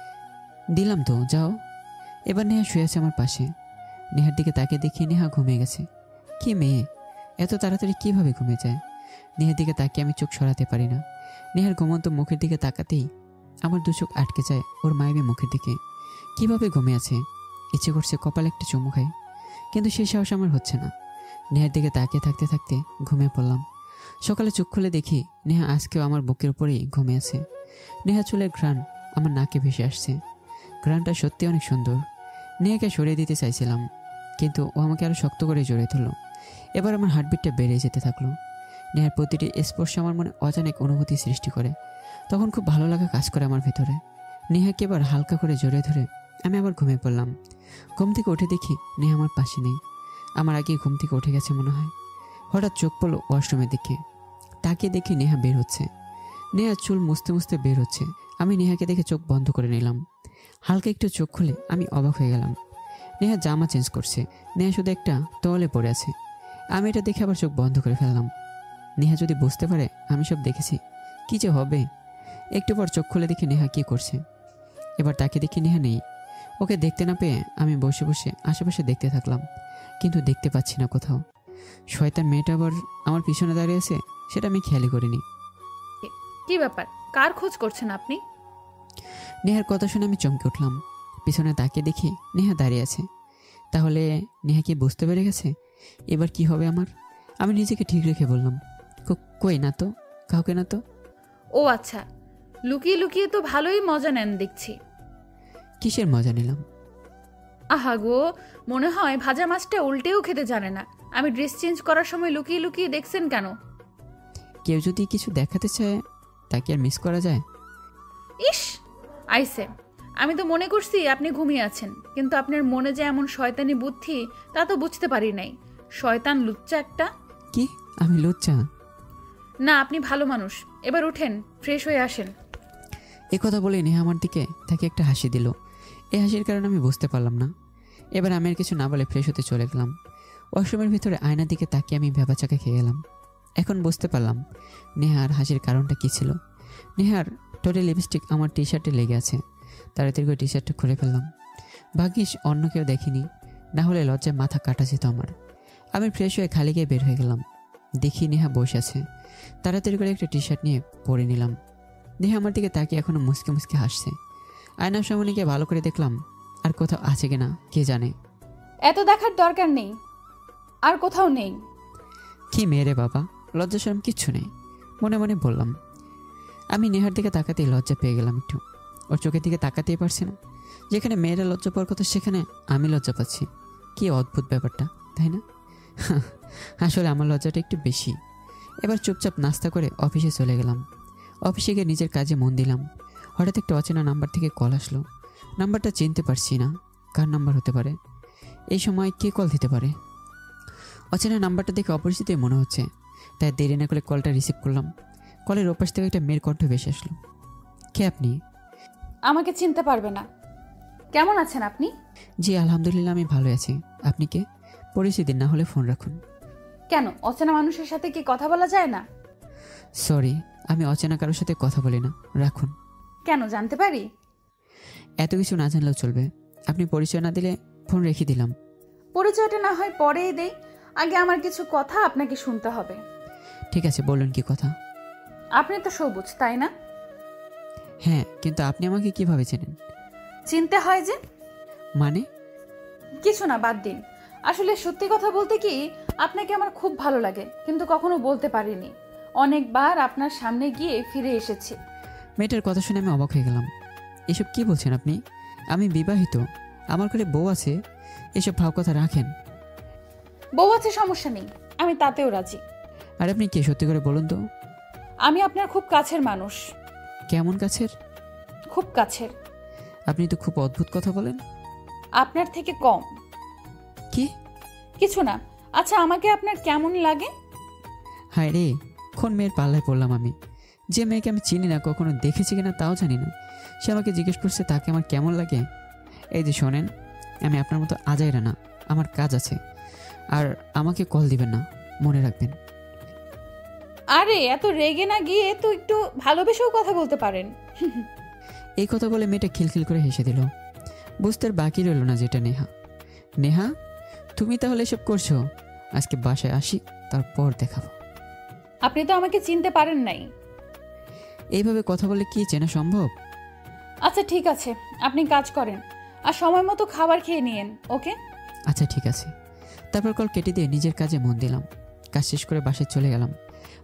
দিলাম তো, যাও। এবার নেহা শুয়ে আছে আমার পাশে। নেহার দিকে তাকিয়ে দেখি নেহা ঘুমিয়ে গেছে। কি মেয়ে, এত তাড়াতাড়ি কিভাবে ঘুমিয়ে যায়? নেহার দিকে তাকিয়ে আমি চোখ সরাতে পারি না। নেহার ঘুমন্ত মুখের দিকে তাকাতেই আমার দু চোখ আটকে যায় ওর মায়াবী মুখের দিকে। কিভাবে ঘুমিয়ে আছে? ইচ্ছে করছে কপালে একটা চুমু খাই, কিন্তু সেই সাহস আমার হচ্ছে না। নেহার দিকে তাকিয়ে থাকতে থাকতে ঘুমিয়ে পড়লাম। সকালে চোখ খুলে দেখি নেহা আজকেও আমার বুকের উপরেই ঘুমিয়ে আছে। নেহা চুলের ঘ্রাণ আমার নাকে ভেসে আসছে। ঘ্রাণটা সত্যি অনেক সুন্দর। নেহাকে সরিয়ে দিতে চাইছিলাম, কিন্তু ও আমাকে আরও শক্ত করে জড়িয়ে ধরল। এবার আমার হার্টবিটটা বেড়ে যেতে থাকলো। নেহার প্রতিটি স্পর্শ আমার মনে অজানিক অনুভূতি সৃষ্টি করে। তখন খুব ভালো লাগা কাজ করে আমার ভেতরে। নেহাকে এবার হালকা করে জড়িয়ে ধরে আমি আবার ঘুমিয়ে পড়লাম। ঘুম থেকে উঠে দেখি নেহা আমার পাশে নেই। আমার আগে ঘুম থেকে উঠে গেছে মনে হয়। হঠাৎ চোখ পড়লো ওয়াশরুমের দিকে। তাকিয়ে দেখি নেহা বের হচ্ছে। নেহা চুল মুছতে মুছতে বের হচ্ছে। আমি নেহাকে দেখে চোখ বন্ধ করে নিলাম। হালকা একটু চোখ খুলে আমি অবাক হয়ে গেলাম। নেহা জামা চেঞ্জ করছে। নেহা শুধু একটা তোয়ালে পরে আছে। আমি এটা দেখে আবার চোখ বন্ধ করে ফেললাম। নেহা যদি বুঝতে পারে আমি সব দেখেছি, কি যে হবে। একটু পর চোখ খুলে দেখি নেহা কি করছে। এবার তাকে দেখি নেহা নেই। ওকে দেখতে না পেয়ে আমি বসে বসে আশেপাশে দেখতে থাকলাম, কিন্তু দেখতে পাচ্ছি না কোথাও। শয়তান মেয়েটা আবার আমার পিছনে দাঁড়িয়ে আছে, সেটা আমি খেয়ালই করিনি। কি ব্যাপার, কার খোঁজ করছেন আপনি? নেহার কথা শুনে আমি চমকে উঠলাম। পিছনে তাকিয়ে দেখি নেহা দাঁড়িয়ে আছে। তাহলে নেহা কি বুঝতে পেরে গেছে এবার কি হবে আমার? আমি নিজেকে ঠিক রেখে বললাম, কই না তো, কাউকে না তো। ও আচ্ছা, লুকিয়ে লুকিয়ে তো ভালোই মজা নেন দেখছি। কিসের মজা নিলাম? আহা গো, মনে হয় ভাজা মাছটা উল্টেও খেতে জানে না। আমি ড্রেস চেঞ্জ করার সময় লুকিয়ে লুকিয়ে দেখছেন কেন? কেউ যদি কিছু দেখাতে চায় তাকে আর মিস করা যায়? ইস আইসে, আমি তো মনে করছি আপনি ঘুমিয়ে আছেন, কিন্তু আপনার মনে যে এমন শয়তানি বুদ্ধি তা তো বুঝতে পারি নাই। শয়তান লুচ্চা একটা। কি আমি লজ্জা? না, আপনি ভালো মানুষ। এবার উঠেন, ফ্রেশ হয়ে আসেন। এ কথা বলে নেহা আমার দিকে তাকে একটা হাসি দিল। এই হাসির কারণে আমি বুঝতে পারলাম না। এবার আমি আর কিছু না বলে ফ্রেশ হতে চলে গেলাম। ওয়াশরুমের ভিতরে আয়নার দিকে তাকিয়ে আমি ভেবাচাকা খেয়ে গেলাম। এখন বুঝতে পারলাম নেহার হাসির কারণটা কী ছিল। নেহার ঠোঁটে লিপস্টিক আমার টি শার্টে লেগে আছে। তাড়াতাড়ি করে টি শার্টটা খুলে ফেললাম। ভাগ্যিস অন্য কেউ দেখেনি, না হলে লজ্জায় মাথা কাটা যেত আমার। আমি ফ্রেশ হয়ে খালি গিয়ে বের হয়ে গেলাম। দেখি নেহা বসে আছে। তাড়াতাড়ি করে একটা টি শার্ট নিয়ে পরে নিলাম। নেহা আমার দিকে তাকিয়ে এখনো মুসকে মুসকে হাসছে। আয়নার সামনে গিয়ে ভালো করে দেখলাম আর কোথাও আছে কিনা কে জানে। এত দেখার দরকার নেই, আর কোথাও নেই। কি মেয়ে রে বাবা, লজ্জা শরম কিচ্ছু নেই, মনে মনে বললাম। আমি নেহার দিকে তাকাতেই লজ্জা পেয়ে গেলাম একটু। ওর চোখের দিকে তাকাতেই পারছি না। যেখানে মেয়েরা লজ্জা পাওয়ার কথা সেখানে আমি লজ্জা পাচ্ছি। কি অদ্ভুত ব্যাপারটা, তাই না? আসলে আমার লজ্জাটা একটু বেশি। এবার চুপচাপ নাস্তা করে অফিসে চলে গেলাম। অফিসে গিয়ে নিজের কাজে মন দিলাম। হঠাৎ একটা অচেনা নাম্বার থেকে কল আসলো। নাম্বারটা চিনতে পারছি না, কার নাম্বার হতে পারে? এই সময় কে কল দিতে পারে? অচেনা নাম্বারটা দেখে অপরিচিতই মনে হচ্ছে, তাই দেরি না করে কলটা রিসিভ করলাম। কলের ওপাশ থেকে একটা মেয়ের কণ্ঠ ভেসে আসলো। কে আপনি? আমাকে চিনতে পারবে না। কেমন আছেন আপনি? জি আলহামদুলিল্লাহ, আমি ভালো আছি। আপনি কে? পরিচিতি না হলে ফোন রাখুন। কেন, অচেনা মানুষের সাথে কি কথা বলা যায় না? সরি, আমি অচেনা কারোর সাথে কথা বলি না, রাখুন। কেন, জানতে পারি? এত কিছু না জানলেও চলবে। আপনি পরিচয় না দিলে ফোন রেখে দিলাম। পরিচয়টা না হয় পরেই দেই, আগে আমার কিছু কথা আপনাকে শুনতে হবে। ঠিক আছে, বলুন কি কথা? আপনি তো সবুজ, তাই না? হ্যাঁ, কিন্তু আপনি আমাকে কিভাবে চেনেন? চিনতে হয় যে। মানে? কিছু না, বাদ দিন। আসলে সত্যি কথা বলতে কি, আপনাকে আমার খুব ভালো লাগে, কিন্তু কখনো বলতে পারিনি। অনেকবার আপনার সামনে গিয়ে ফিরে এসেছি। মেয়েটার কথা শুনে আমি অবাক হয়ে গেলাম। এসব কি বলছেন আপনি? আমি বিবাহিত, আমার ঘরে বউ আছে, এসব ভাব কথা রাখেন। বউ আছে, সমস্যা নেই, আমি তাতেও রাজি। আর আপনি কে, সত্যি করে বলুন তো? আমি আপনার খুব কাছের মানুষ। কেমন কাছের? খুব কাছের। আপনি তো খুব অদ্ভুত কথা বলেন। আপনার থেকে কম। কি? কিছু না। আচ্ছা, আমাকে আপনার কেমন লাগে? হায় রে, কোন মেয়ের পাল্লায় পড়লাম আমি? যে মেয়েকে আমি চিনি না, কখনো দেখেছি কিনা তাও জানি না, সে আমাকে জিজ্ঞেস করছে তাকে আমার কেমন লাগে। এই যে শোনেন, আমি আপনার মতো আজাইরা না, আমার কাজ আছে। আর আমাকে কল দিবেন না, মনে রাখবেন। আরে এত রেগে না গিয়ে তো একটু ভালোবেসেও কথা বলতে পারেন। এই কথা বলে মেয়েটা খিলখিল করে হেসে দিল। বুঝতে আর বাকি রইল না যেটা নেহা। নেহা, তুমি তাহলে এসব করছো? আজকে বাসায় আসি, তারপর দেখাবো। আপনি তো আমাকে চিনতে পারেন নাই। এইভাবে কথা বলে কি চেনা সম্ভব? আচ্ছা ঠিক আছে, আপনি কাজ করেন আর সময় মতো খাবার খেয়ে নিয়েন, ওকে? আচ্ছা ঠিক আছে। তারপর কল কেটে দিয়ে নিজের কাজে মন দিলাম। কাজ শেষ করে বাসায় চলে গেলাম।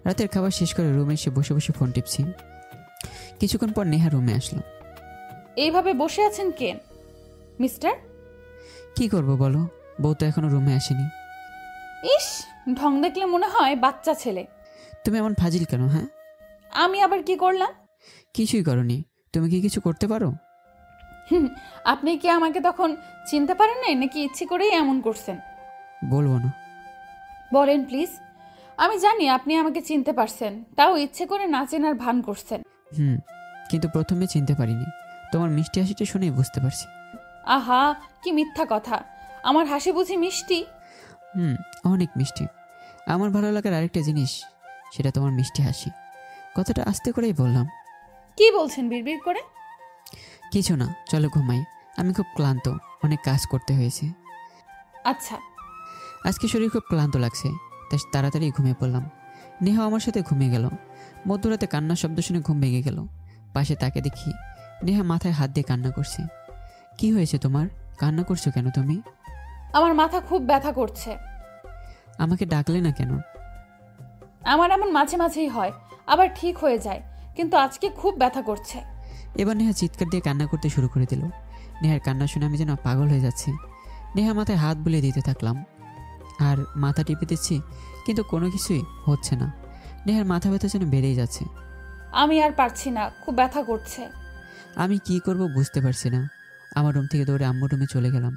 রাতের খাবার শেষ করে রুমে এসে বসে বসে ফোন টিপছি। কিছুক্ষণ পর নেহা রুমে আসলো। এইভাবে বসে আছেন কেন মিস্টার? কি করব বলো, বউ তো এখনো রুমে আসেনি। ইস, ঢং দেখলে মনে হয় বাচ্চা ছেলে। তুমি এমন ফাজিল কেন? হ্যাঁ, আমি আবার কি করলাম? কিছুই করনি। তুমি কি কিছু করতে পারো? আপনি কি আমাকে তখন চিনতে পারেন নাই, নাকি ইচ্ছে করেই এমন করছেন? বলবো না। বলেন প্লিজ। আমি জানি আপনি আমাকে চিনতে পারছেন, তাও ইচ্ছে করে না চেনার ভান করছেন। কিন্তু প্রথমে চিনতে পারিনি। তোমার মিষ্টি হাসিটা শুনেই বুঝতে পারছি। আহা, কি মিথ্যা কথা! আমার হাসি বুঝি মিষ্টি? অনেক মিষ্টি। আমার ভালো লাগার আরেকটা জিনিস, সেটা তোমার মিষ্টি হাসি। কথাটা আস্তে করেই বললাম। কি বলছেন বিড়বিড় করে? কিছু না, চলো ঘুমাই। আমি খুব ক্লান্ত, অনেক কাজ করতে হয়েছে। আচ্ছা। আজকে শরীর খুব ক্লান্ত লাগছে, তাই তাড়াতাড়ি ঘুমিয়ে পড়লাম। নেহা আমার সাথে ঘুমিয়ে গেল। মধ্যরাতে কান্নার শব্দ শুনে ঘুম ভেঙে গেল। পাশে তাকে দেখি নেহা মাথায় হাত দিয়ে কান্না করছে। কি হয়েছে তোমার? কান্না করছো কেন তুমি? আমার মাথা খুব ব্যথা করছে। আমাকে ডাকলে না কেন? আমার এমন মাঝে মাঝেই হয়, আবার ঠিক হয়ে যায়, কিন্তু আজকে খুব ব্যথা করছে। এবার নেহা চিৎকার দিয়ে কান্না করতে শুরু করে দিল। নেহার কান্না শুনে আমি যেন পাগল হয়ে যাচ্ছি। নেহা মাথায় হাত বুলিয়ে দিতে থাকলাম, আর মাথা টিপে দিচ্ছি, কিন্তু কোনো কিছুই হচ্ছে না। নেহার মাথা ব্যথা যেন বেড়েই যাচ্ছে। আমি আর পারছি না, খুব ব্যথা করছে। আমি কি করব বুঝতে পারছি না। আমার রুম থেকে দৌড়ে আম্মুর রুমে চলে গেলাম।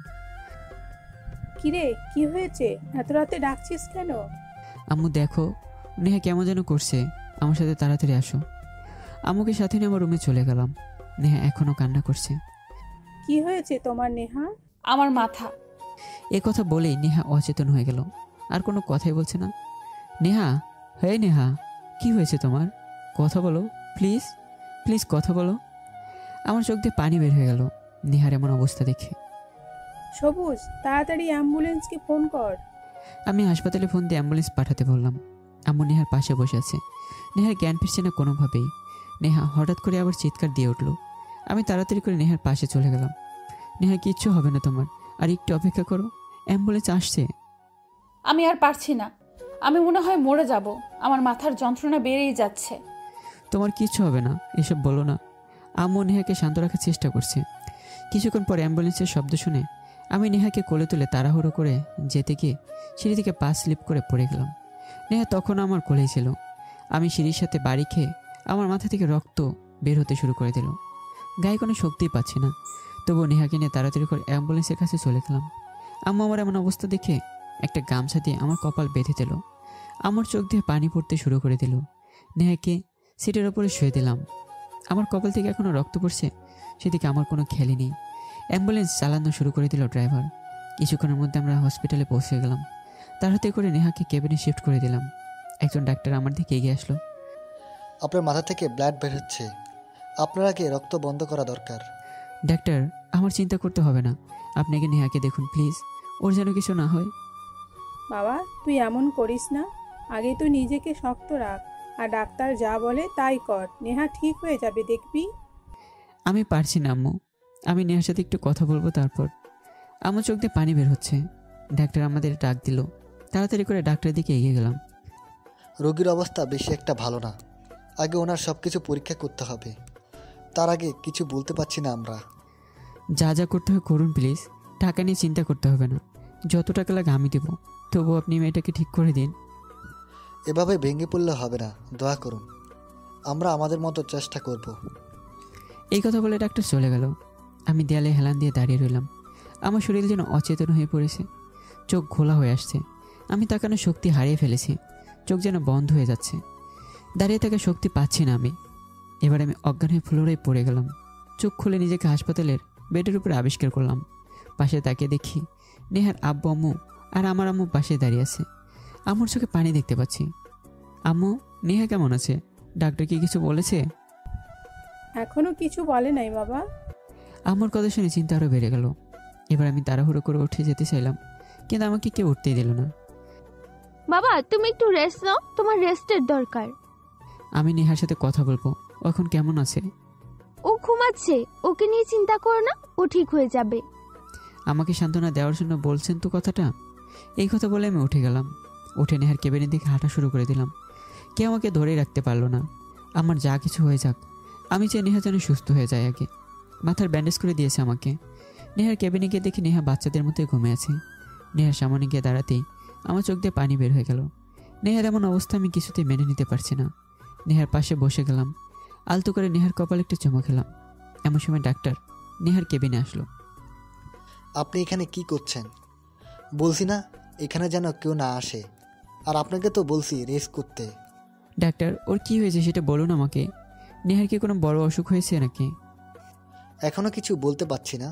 কিরে, কি হয়েছে? এত রাতে ডাকছিস কেন? আম্মু দেখো, নেহা কেমন যেন করছে, আমার সাথে তাড়াতাড়ি আসো। আম্মুকে সাথে নিয়ে আমার রুমে চলে গেলাম। নেহা এখনো কান্না করছে। কি হয়েছে তোমার নেহা? আমার মাথা। এ কথা বলেই নেহা অচেতন হয়ে গেল, আর কোনো কথাই বলছে না। নেহা, হে নেহা, কি হয়েছে তোমার? কথা বলো প্লিজ, প্লিজ কথা বলো। আমার চোখ দিয়ে পানি বের হয়ে গেল নেহার এমন অবস্থা দেখে। সবুজ, তাড়াতাড়ি অ্যাম্বুলেন্সকে ফোন কর। আমি হাসপাতালে ফোন দিয়ে অ্যাম্বুলেন্স পাঠাতে বললাম। আম্মু নেহার পাশে বসে আছে। নেহার জ্ঞান ফিরছে না কোনোভাবেই। নেহা হঠাৎ করে আবার চিৎকার দিয়ে উঠল। আমি তাড়াতাড়ি করে নেহার পাশে চলে গেলাম। নেহা, কিচ্ছু হবে না তোমার, আর একটু অপেক্ষা করো, অ্যাম্বুলেন্স আসছে। আমি আর পারছি না, আমি মনে হয় মরে যাব। আমার মাথার যন্ত্রণা বেড়েই যাচ্ছে। তোমার কিচ্ছু হবে না, এসব বলো না। আম্মু নেহাকে শান্ত রাখার চেষ্টা করছে। কিছুক্ষণ পর অ্যাম্বুলেন্সের শব্দ শুনে আমি নেহাকে কোলে তুলে তাড়াহুড়ো করে যেতে গিয়ে সিঁড়ি থেকে পা স্লিপ করে পড়ে গেলাম। নেহা তখন আমার কোলেই ছিল। আমি সিঁড়ির সাথে বাড়ি খেয়ে আমার মাথা থেকে রক্ত বের হতে শুরু করে দিল। গায়ে কোনো শক্তিই পাচ্ছি না, তবুও নেহাকে নিয়ে তাড়াতাড়ি করে অ্যাম্বুলেন্সের কাছে চলে গেলাম। আম্মু আমার এমন অবস্থা দেখে একটা গামছা দিয়ে আমার কপাল বেঁধে দিল। আমার চোখ দিয়ে পানি পড়তে শুরু করে দিল। নেহাকে সিটের ওপরে শুয়ে দিলাম। আমার কপাল থেকে এখনও রক্ত পড়ছে, সেদিকে আমার কোনো খেয়ালই নেই। অ্যাম্বুলেন্স চালানো শুরু করে দিল ড্রাইভার। কিছুক্ষণের মধ্যে আমরা হসপিটালে পৌঁছে গেলাম। তার হাতে করে নেহাকে কেবিনে শিফট করে দিলাম। একজন ডাক্তার আমার দিকে এগিয়ে আসলো। আপনার মাথা থেকে ব্লাড বের হচ্ছে, আপনার আগে রক্ত বন্ধ করা দরকার। ডাক্তার, আমার চিন্তা করতে হবে না, আপনাকে নেহাকে দেখুন প্লিজ, ওর যেন কিছু না হয়। বাবা, তুই এমন করিস না। আগে তুই নিজেকে শক্ত রাখ, আর ডাক্তার যা বলে তাই কর। নেহা ঠিক হয়ে যাবে, দেখবি। আমি পারছি না আম্মু, আমি নেহার সাথে একটু কথা বলবো তারপর। আমার চোখ দিয়ে পানি বের হচ্ছে। ডাক্তার আমাদের ডাক দিল। তাড়াতাড়ি করে ডাক্তারের দিকে এগিয়ে গেলাম। রোগীর অবস্থা বেশি একটা ভালো না, আগে ওনার সব কিছু পরীক্ষা করতে হবে। তার আগে কিছু বলতে পারছি না আমরা। যা যা করতে হয় করুন প্লিজ, টাকা নিয়ে চিন্তা করতে হবে না, যত টাকা লাগে আমি দেবো, তবু আপনি মেয়েটাকে ঠিক করে দিন। এভাবে ভেঙে পড়লে হবে না, দয়া করুন, আমরা আমাদের মতো চেষ্টা করব। এই কথা বলে ডাক্তার চলে গেল। আমি দেয়ালে হেলান দিয়ে দাঁড়িয়ে রইলাম। আমার শরীর যেন অচেতন হয়ে পড়েছে, চোখ ঘোলা হয়ে আসছে। আমি তাকানোর শক্তি হারিয়ে ফেলেছি, চোখ যেন বন্ধ হয়ে যাচ্ছে। দাঁড়িয়ে থাকার শক্তি পাচ্ছি না আমি। এবার আমি অজ্ঞান হয়ে ফ্লোরে পড়ে গেলাম। চোখ খুলে নিজেকে হাসপাতালের বেডের উপরে আবিষ্কার করলাম। পাশে তাকিয়ে দেখি নেহার আব্বু আম্মু আর আমার আম্মু পাশে দাঁড়িয়ে আছে। আম্মুর চোখে পানি দেখতে পাচ্ছি। আম্মু, নেহা কেমন আছে? ডাক্তার কি কিছু বলেছে? এখনো কিছু বলে নাই বাবা। আম্মুর কথা শুনে চিন্তা আরও বেড়ে গেল। এবার আমি তাড়াহুড়ো করে উঠে যেতে চাইলাম, কিন্তু আমাকে কেউ উঠতেই দিল না। বাবা, তুমি একটু রেস্ট নাও, তোমার রেস্টের দরকার। আমি নেহার সাথে কথা বলবো, ও এখন কেমন আছে? ও ঘুমাচ্ছে, ওকে নিয়ে চিন্তা করো না, ও ঠিক হয়ে যাবে। আমাকে সান্ত্বনা দেওয়ার জন্য বলছেন তো কথাটা? এই কথা বলে আমি উঠে গেলাম। উঠে নেহার কেবিনের দিকে হাঁটা শুরু করে দিলাম। কেউ আমাকে ধরেই রাখতে পারলো না। আমার যা কিছু হয়ে যাক, আমি চাই নেহা যেন সুস্থ হয়ে যায় আগে। মাথার ব্যান্ডেজ করে দিয়েছে আমাকে। নেহার কেবিনে গিয়ে দেখি নেহা বাচ্চাদের মতোই ঘুমে আছে। নেহার সামনে গিয়ে দাঁড়াতেই আমার চোখ দিয়ে পানি বের হয়ে গেল। নেহার এমন অবস্থা আমি কিছুতেই মেনে নিতে পারছি না। নেহার পাশে বসে গেলাম, আলতো করে নেহার কপালে একটু চুমু খেলাম। এমন সময় ডাক্তার নেহার কেবিনে আসলো। আপনি এখানে কি করছেন? বলছি না এখানে যেন কেউ না আসে, আর আপনাকে তো বলছি রেস্ট করতে। ডাক্তার, ওর কি হয়েছে সেটা বলুন আমাকে। নেহার কি কোনো বড় অসুখ হয়েছে নাকি? এখনও কিছু বলতে পারছি না,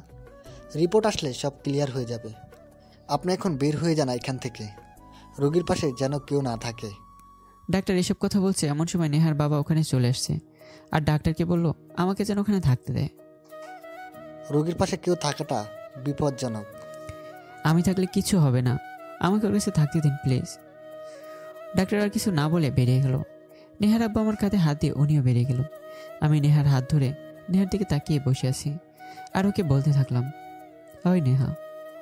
রিপোর্ট আসলে সব ক্লিয়ার হয়ে যাবে। আপনি এখন বের হয়ে যান এখান থেকে, রোগীর পাশে যেন কেউ না থাকে। ডাক্তার এসব কথা বলছে এমন সময় নেহার বাবা ওখানে চলে আসছে। আর ডাক্তারকে বলল আমাকে যেন ওখানে থাকতে দেয়। রোগীর পাশে কেউ থাকাটা বিপজ্জনক। আমি থাকলে কিছু হবে না, আমাকে ওর কাছে থাকতে দিন প্লিজ। ডাক্তার আর কিছু না বলে বেরিয়ে গেল। নেহার আব্বা আমার কাঁধে হাত দিয়ে উনিও বেরিয়ে গেল। আমি নেহার হাত ধরে নেহার দিকে তাকিয়ে বসে আছি আর ওকে বলতে থাকলাম, ওই নেহা,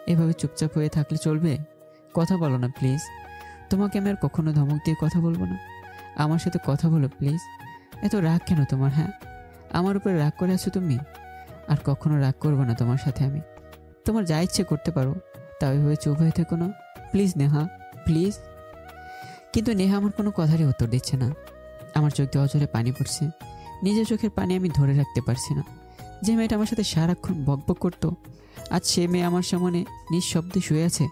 এভাবে চুপচাপ হয়ে থাকলে চলবে? কথা বলো না প্লিজ। তোমাকে আমি আর কখনো ধমক দিয়ে কথা বলবো না, আমার সাথে কথা বলো প্লিজ। এত রাগ কেন তোমার? হ্যাঁ, আমার উপরে রাগ করে আছো তুমি? আর কখনো রাগ করবো না তোমার সাথে আমি। তোমার যা ইচ্ছে করতে পারো, তা ওইভাবে চুপ হয়ে থেকো না প্লিজ নেহা, প্লিজ। কিন্তু নেহা আমার কোনো কথারই উত্তর দিচ্ছে না। আমার চোখ দিয়ে অজরে পানি পড়ছে। নিজের চোখের পানি আমি ধরে রাখতে পারছি না। যে মেয়েটা আমার সাথে সারাক্ষণ বকবক করতো, আজ সে মেয়ে আমার সামনে নিঃশব্দে শুয়ে আছে।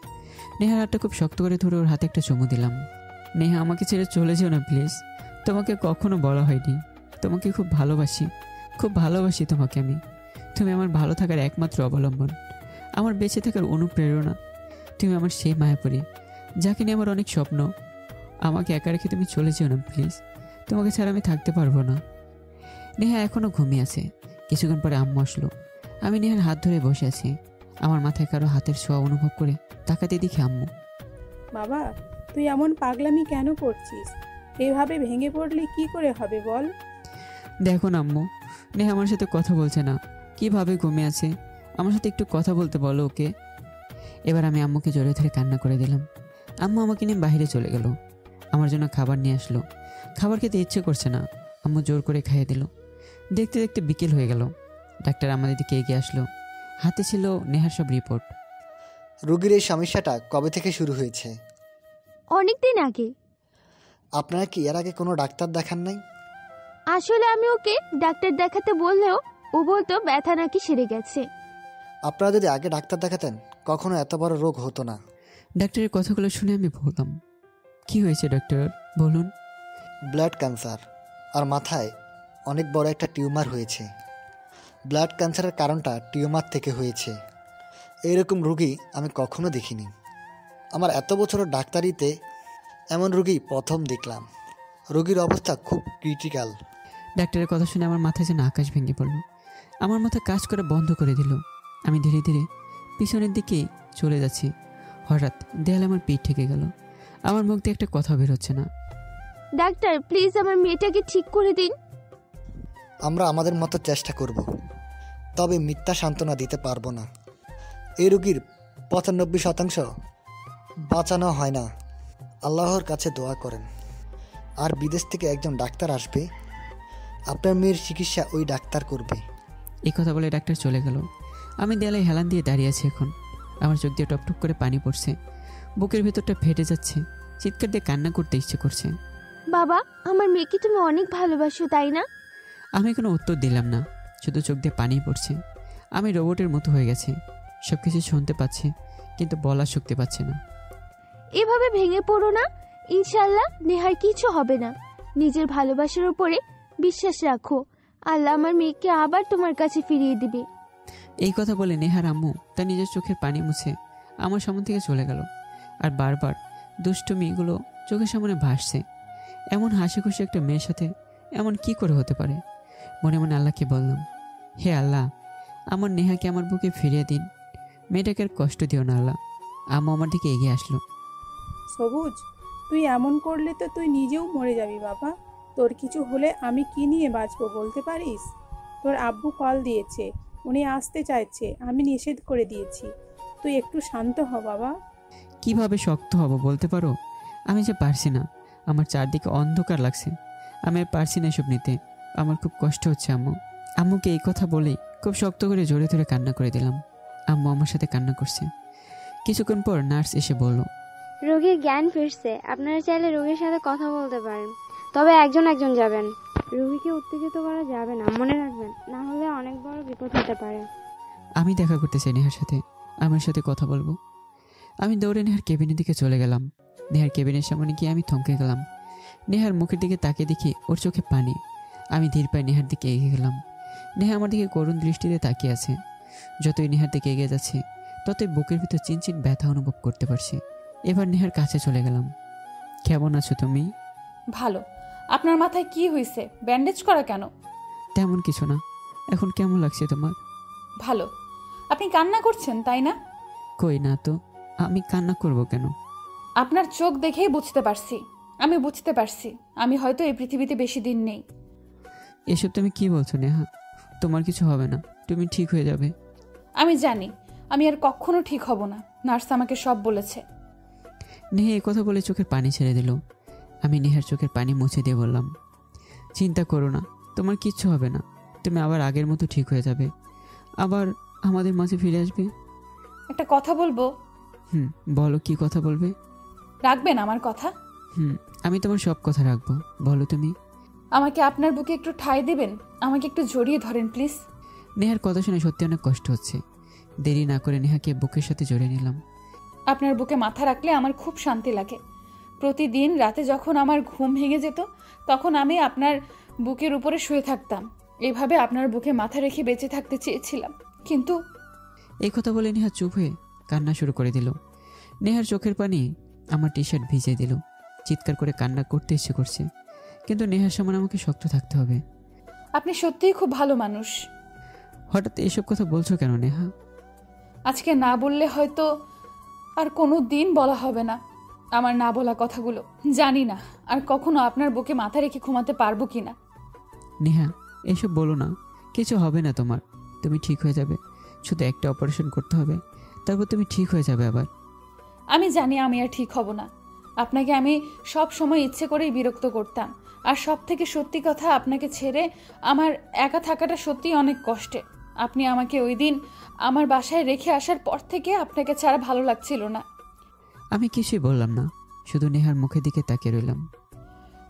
নেহার হাতটা খুব শক্ত করে ধরে ওর হাতে একটা চুমু দিলাম। নেহা, আমাকে ছেড়ে চলে যেও না প্লিজ। তোমাকে কখনো বলা হয়নি, তোমাকে খুব ভালোবাসি, খুব ভালোবাসি তোমাকে আমি। তুমি আমার ভালো থাকার একমাত্র অবলম্বন, আমার বেঁচে থাকার অনুপ্রেরণা। তুমি আমার সেই মায়াপরি, যাকে নিয়ে আমার অনেক স্বপ্ন। আমাকে একা রেখে তুমি চলে যেও না প্লিজ, তোমাকে ছাড়া আমি থাকতে পারবো না। নেহা এখনও ঘুমিয়ে আছে। কিছুক্ষণ পরে আম্মু আসলো। আমি নেহার হাত ধরে বসে আছি। আমার মাথায় কারো হাতের ছোঁয়া অনুভব করে তাকাতে দেখি আম্মু। বাবা, তুই এমন পাগলামি কেন করছিস? এভাবে ভেঙে পড়লে কি করে হবে বল? দেখো না আম্মু, নেহা আমার সাথে কথা বলছে না, কিভাবে ঘুমিয়ে আছে। আমার সাথে একটু কথা বলতে বলো ওকে। এবার আমি আম্মুকে জড়িয়ে ধরে কান্না করে দিলাম। আম্মু আমাকে নিয়ে বাইরে চলে গেল। আমার জন্য খাবার নিয়ে আসলো। খাবার খেতে ইচ্ছে করছে না, আম্মু জোর করে খাইয়ে দিল। দেখতে দেখতে বিকেল হয়ে গেল। ডাক্তার আমাদের দিকে এগিয়ে আসলো। হাতে ছিল নেহার সব রিপোর্ট। রোগীর এই সমস্যাটা কবে থেকে শুরু হয়েছে? অনেক দিন আগে। আপনারা কি এর আগে কোনো ডাক্তার দেখান নাই? আসলে আমি ওকে ডাক্তার দেখাতে বললেও ও বলতো ব্যথা নাকি সেরে গেছে। আপনারা যদি আগে ডাক্তার দেখাতেন কখনো এত বড় রোগ হতো না। ডাক্তারের কথাগুলো শুনে আমি বললাম, কি হয়েছে ডাক্তার বলুন। ব্লাড ক্যান্সার, আর মাথায় অনেক বড় একটা টিউমার হয়েছে। ব্লাড ক্যান্সারের কারণটা টিউমার থেকে হয়েছে। এইরকম রোগী আমি কখনো দেখিনি। আমার এত বছরের ডাক্তারিতে এমন রোগী প্রথম দেখলাম। রোগীর অবস্থা খুব ক্রিটিক্যাল। ডাক্তারের কথা শুনে আমার মাথায় যেন আকাশ ভেঙে পড়ল। আমার মাথা কাজ করা বন্ধ করে দিল। আমি ধীরে ধীরে পিছনের দিকে চলে যাচ্ছি। হঠাৎ দেয়ালে আমার পিঠ ঠেকে গেল। আমার মুখ দিয়ে একটা কথা বের হচ্ছে না। ডাক্তার, প্লিজ আমার মেয়েটাকে ঠিক করে দিন। আমরা আমাদের মতো চেষ্টা করব, তবে মিথ্যা সান্ত্বনা দিতে পারবো না। এই রোগীর 95% বাঁচানো হয় না। আল্লাহর কাছে দোয়া করেন। আর বিদেশ থেকে একজন ডাক্তার আসবে, আপনার মেয়ের চিকিৎসা ওই ডাক্তার করবে। এই কথা বলে ডাক্তার চলে গেল। আমি দেয়ালে হেলান দিয়ে দাঁড়িয়ে আছি এখন। আমার চোখ দিয়ে টপটপ করে পানি পড়ছে। বুকের ভেতরটা ফেটে যাচ্ছে। চিৎকার দিয়ে কান্না করতে ইচ্ছে করছে। বাবা, আমার মেয়েকে তুমি অনেক ভালোবাসো, তাই না? আমি কোনো উত্তর দিলাম না, শুধু চোখ দিয়ে পানি পড়ছে। আমি রোবটের মতো হয়ে গেছি। সব কিছু শুনতে পাচ্ছি, কিন্তু বলার শক্তি পাচ্ছি না। এভাবে ভেঙে পড়ো না। ইনশাআল্লাহ নেহার কিছু হবে না। নিজের ভালোবাসার উপরে বিশ্বাস রাখো। আল্লাহ আমার মেয়েকে আবার তোমার কাছে ফিরিয়ে দিবে। এই কথা বলে নেহার আম্মু তার নিজের চোখের পানি মুছে আমার সামনে থেকে চলে গেল। আর বারবার দুষ্টু মেয়েগুলো চোখের সামনে ভাসছে। এমন হাসি খুশি একটা মেয়ের সাথে এমন কি করে হতে পারে? মনে মনে আল্লাহকে বললাম, হে আল্লাহ, আমার নেহাকে আমার বুকে ফিরিয়ে দিন। মেয়েটাকে আর কষ্ট দিও না আল্লাহ। আম্মু আমার দিকে এগিয়ে আসলো। সবুজ, তুই এমন করলে তো তুই নিজেও মরে যাবি বাবা। তোর কিছু হলে আমি কি নিয়ে বাঁচবো বলতে পারিস? তোর আব্বু কল দিয়েছে, উনি আসতে চাইছে, আমি নিষেধ করে দিয়েছি। তুই একটু শান্ত হ বাবা। কিভাবে শক্ত হব বলতে পারো? আমি যে পারছি না। আমার চারদিকে অন্ধকার লাগছে। আমি আর পারছি না এসব নিতে। আমার খুব কষ্ট হচ্ছে আম্মু। আম্মুকে এই কথা বলেই খুব শক্ত করে জোরে ধরে কান্না করে দিলাম। আম্মু আমার সাথে কান্না করছে। কিছুক্ষণ পর নার্স এসে বলল, রোগীর জ্ঞান ফিরছে, আপনারা চাইলে রোগীর সাথে কথা বলতে পারেন, তবে একজন একজন যাবেন। রোগীকে উত্তেজিত করা যাবে না, মনে রাখবেন, না হলে অনেক বড় বিপদ হতে পারে। আমি দেখা করতে চাই নেহার সাথে, আমার সাথে কথা বলবো। আমি দৌড়ে নেহার কেবিনের দিকে চলে গেলাম। নেহার কেবিনের সামনে গিয়ে আমি থমকে গেলাম। নেহার মুখের দিকে তাকিয়ে দেখি ওর চোখে পানি। আমি ধীর পায়ে নেহার দিকে এগিয়ে গেলাম। নেহা আমার দিকে করুণ দৃষ্টিতে তাকিয়ে আছে। যতই নেহার দিকে এগিয়ে যাচ্ছে, ততই বুকের ভিতর চিনচিন ব্যথা অনুভব করতে পারছি। এবার নেহার কাছে চলে গেলাম। কেমন আছো তুমি? ভালো। আপনার মাথায় কি হয়েছে? ব্যান্ডেজ করা কেন? তেমন কিছু না। এখন কেমন লাগছে তোমার? ভালো। আপনি কান্না করছেন তাই না? কই না তো, আমি কান্না করব কেন? আপনার চোখ দেখেই বুঝতে পারছি। আমি বুঝতে পারছি আমি হয়তো এই পৃথিবীতে বেশি দিন নেই। এসব তুমি কি বলছো নেহা? তোমার কিছু হবে না, তুমি ঠিক হয়ে যাবে। আমি জানি আমি আর কখনো ঠিক হব না। নার্স আমাকে সব বলেছে। নেহা এই কথা বলে চোখের পানি ছেড়ে দিল। আমি নেহার চোখের পানি মুছে দিয়ে বললাম, চিন্তা করো না, তোমার কিচ্ছু হবে না। তুমি আবার আগের মতো ঠিক হয়ে যাবে, আবার আমাদের মাঝে ফিরে আসবে। একটা কথা বলবো? বলো, কি কথা বলবে? রাখবেন আমার কথা? আমি তোমার সব কথা রাখবো, বলো তুমি। আমাকে আপনার বুকে একটু ঠাঁই দেবেন? আমাকে একটু জড়িয়ে ধরেন প্লিজ। নেহার কথা শুনে সত্যি অনেক কষ্ট হচ্ছে। দেরি না করে নেহাকে বুকের সাথে জড়িয়ে নিলাম। আপনার বুকে মাথা রাখলে আমার খুব শান্তি লাগে। প্রতিদিন রাতে যখন আমার ঘুম ভেঙে যেত তখন আমি আপনার বুকের উপরে শুয়ে থাকতাম। এইভাবে আপনার বুকে মাথা রেখে বেঁচে থাকতে চেয়েছিলাম, কিন্তু এই কথা বলে নেহা চুপ হয়ে কান্না শুরু করে দিল। নেহার চোখের পানি আমার টি শার্ট ভিজিয়ে দিল। চিৎকার করে কান্না করতে ইচ্ছে করছে, কিন্তু নেহার সামনে আমাকে শক্ত থাকতে হবে। আপনি সত্যিই খুব ভালো মানুষ। হঠাৎ এসব কথা বলছো কেন নেহা? আজকে না বললে হয়তো আর কোনো দিন বলা হবে না আমার না বলা কথাগুলো। জানি না আর কখনো আপনার বুকে মাথা রেখে ঘুমাতে পারবো কিনা। নেহা, এসব বলো না, কিছু হবে না তোমার। তুমি ঠিক হয়ে যাবে, শুধু একটা অপারেশন করতে হবে, তারপর তুমি ঠিক হয়ে যাবে আবার। আমি জানি আমি আর ঠিক হব না। আপনাকে আমি সব সময় ইচ্ছে করেই বিরক্ত করতাম। আর সব থেকে সত্যি কথা, আপনাকে ছেড়ে আমার একা থাকাটা সত্যিই অনেক কষ্টে। আপনি আমাকে ওই দিন আমার বাসায় রেখে আসার পর থেকে আপনাকে ছাড়া ভালো লাগছিল না। আমি কিছুই বললাম না, শুধু নেহার মুখের দিকে তাকিয়ে রইলাম।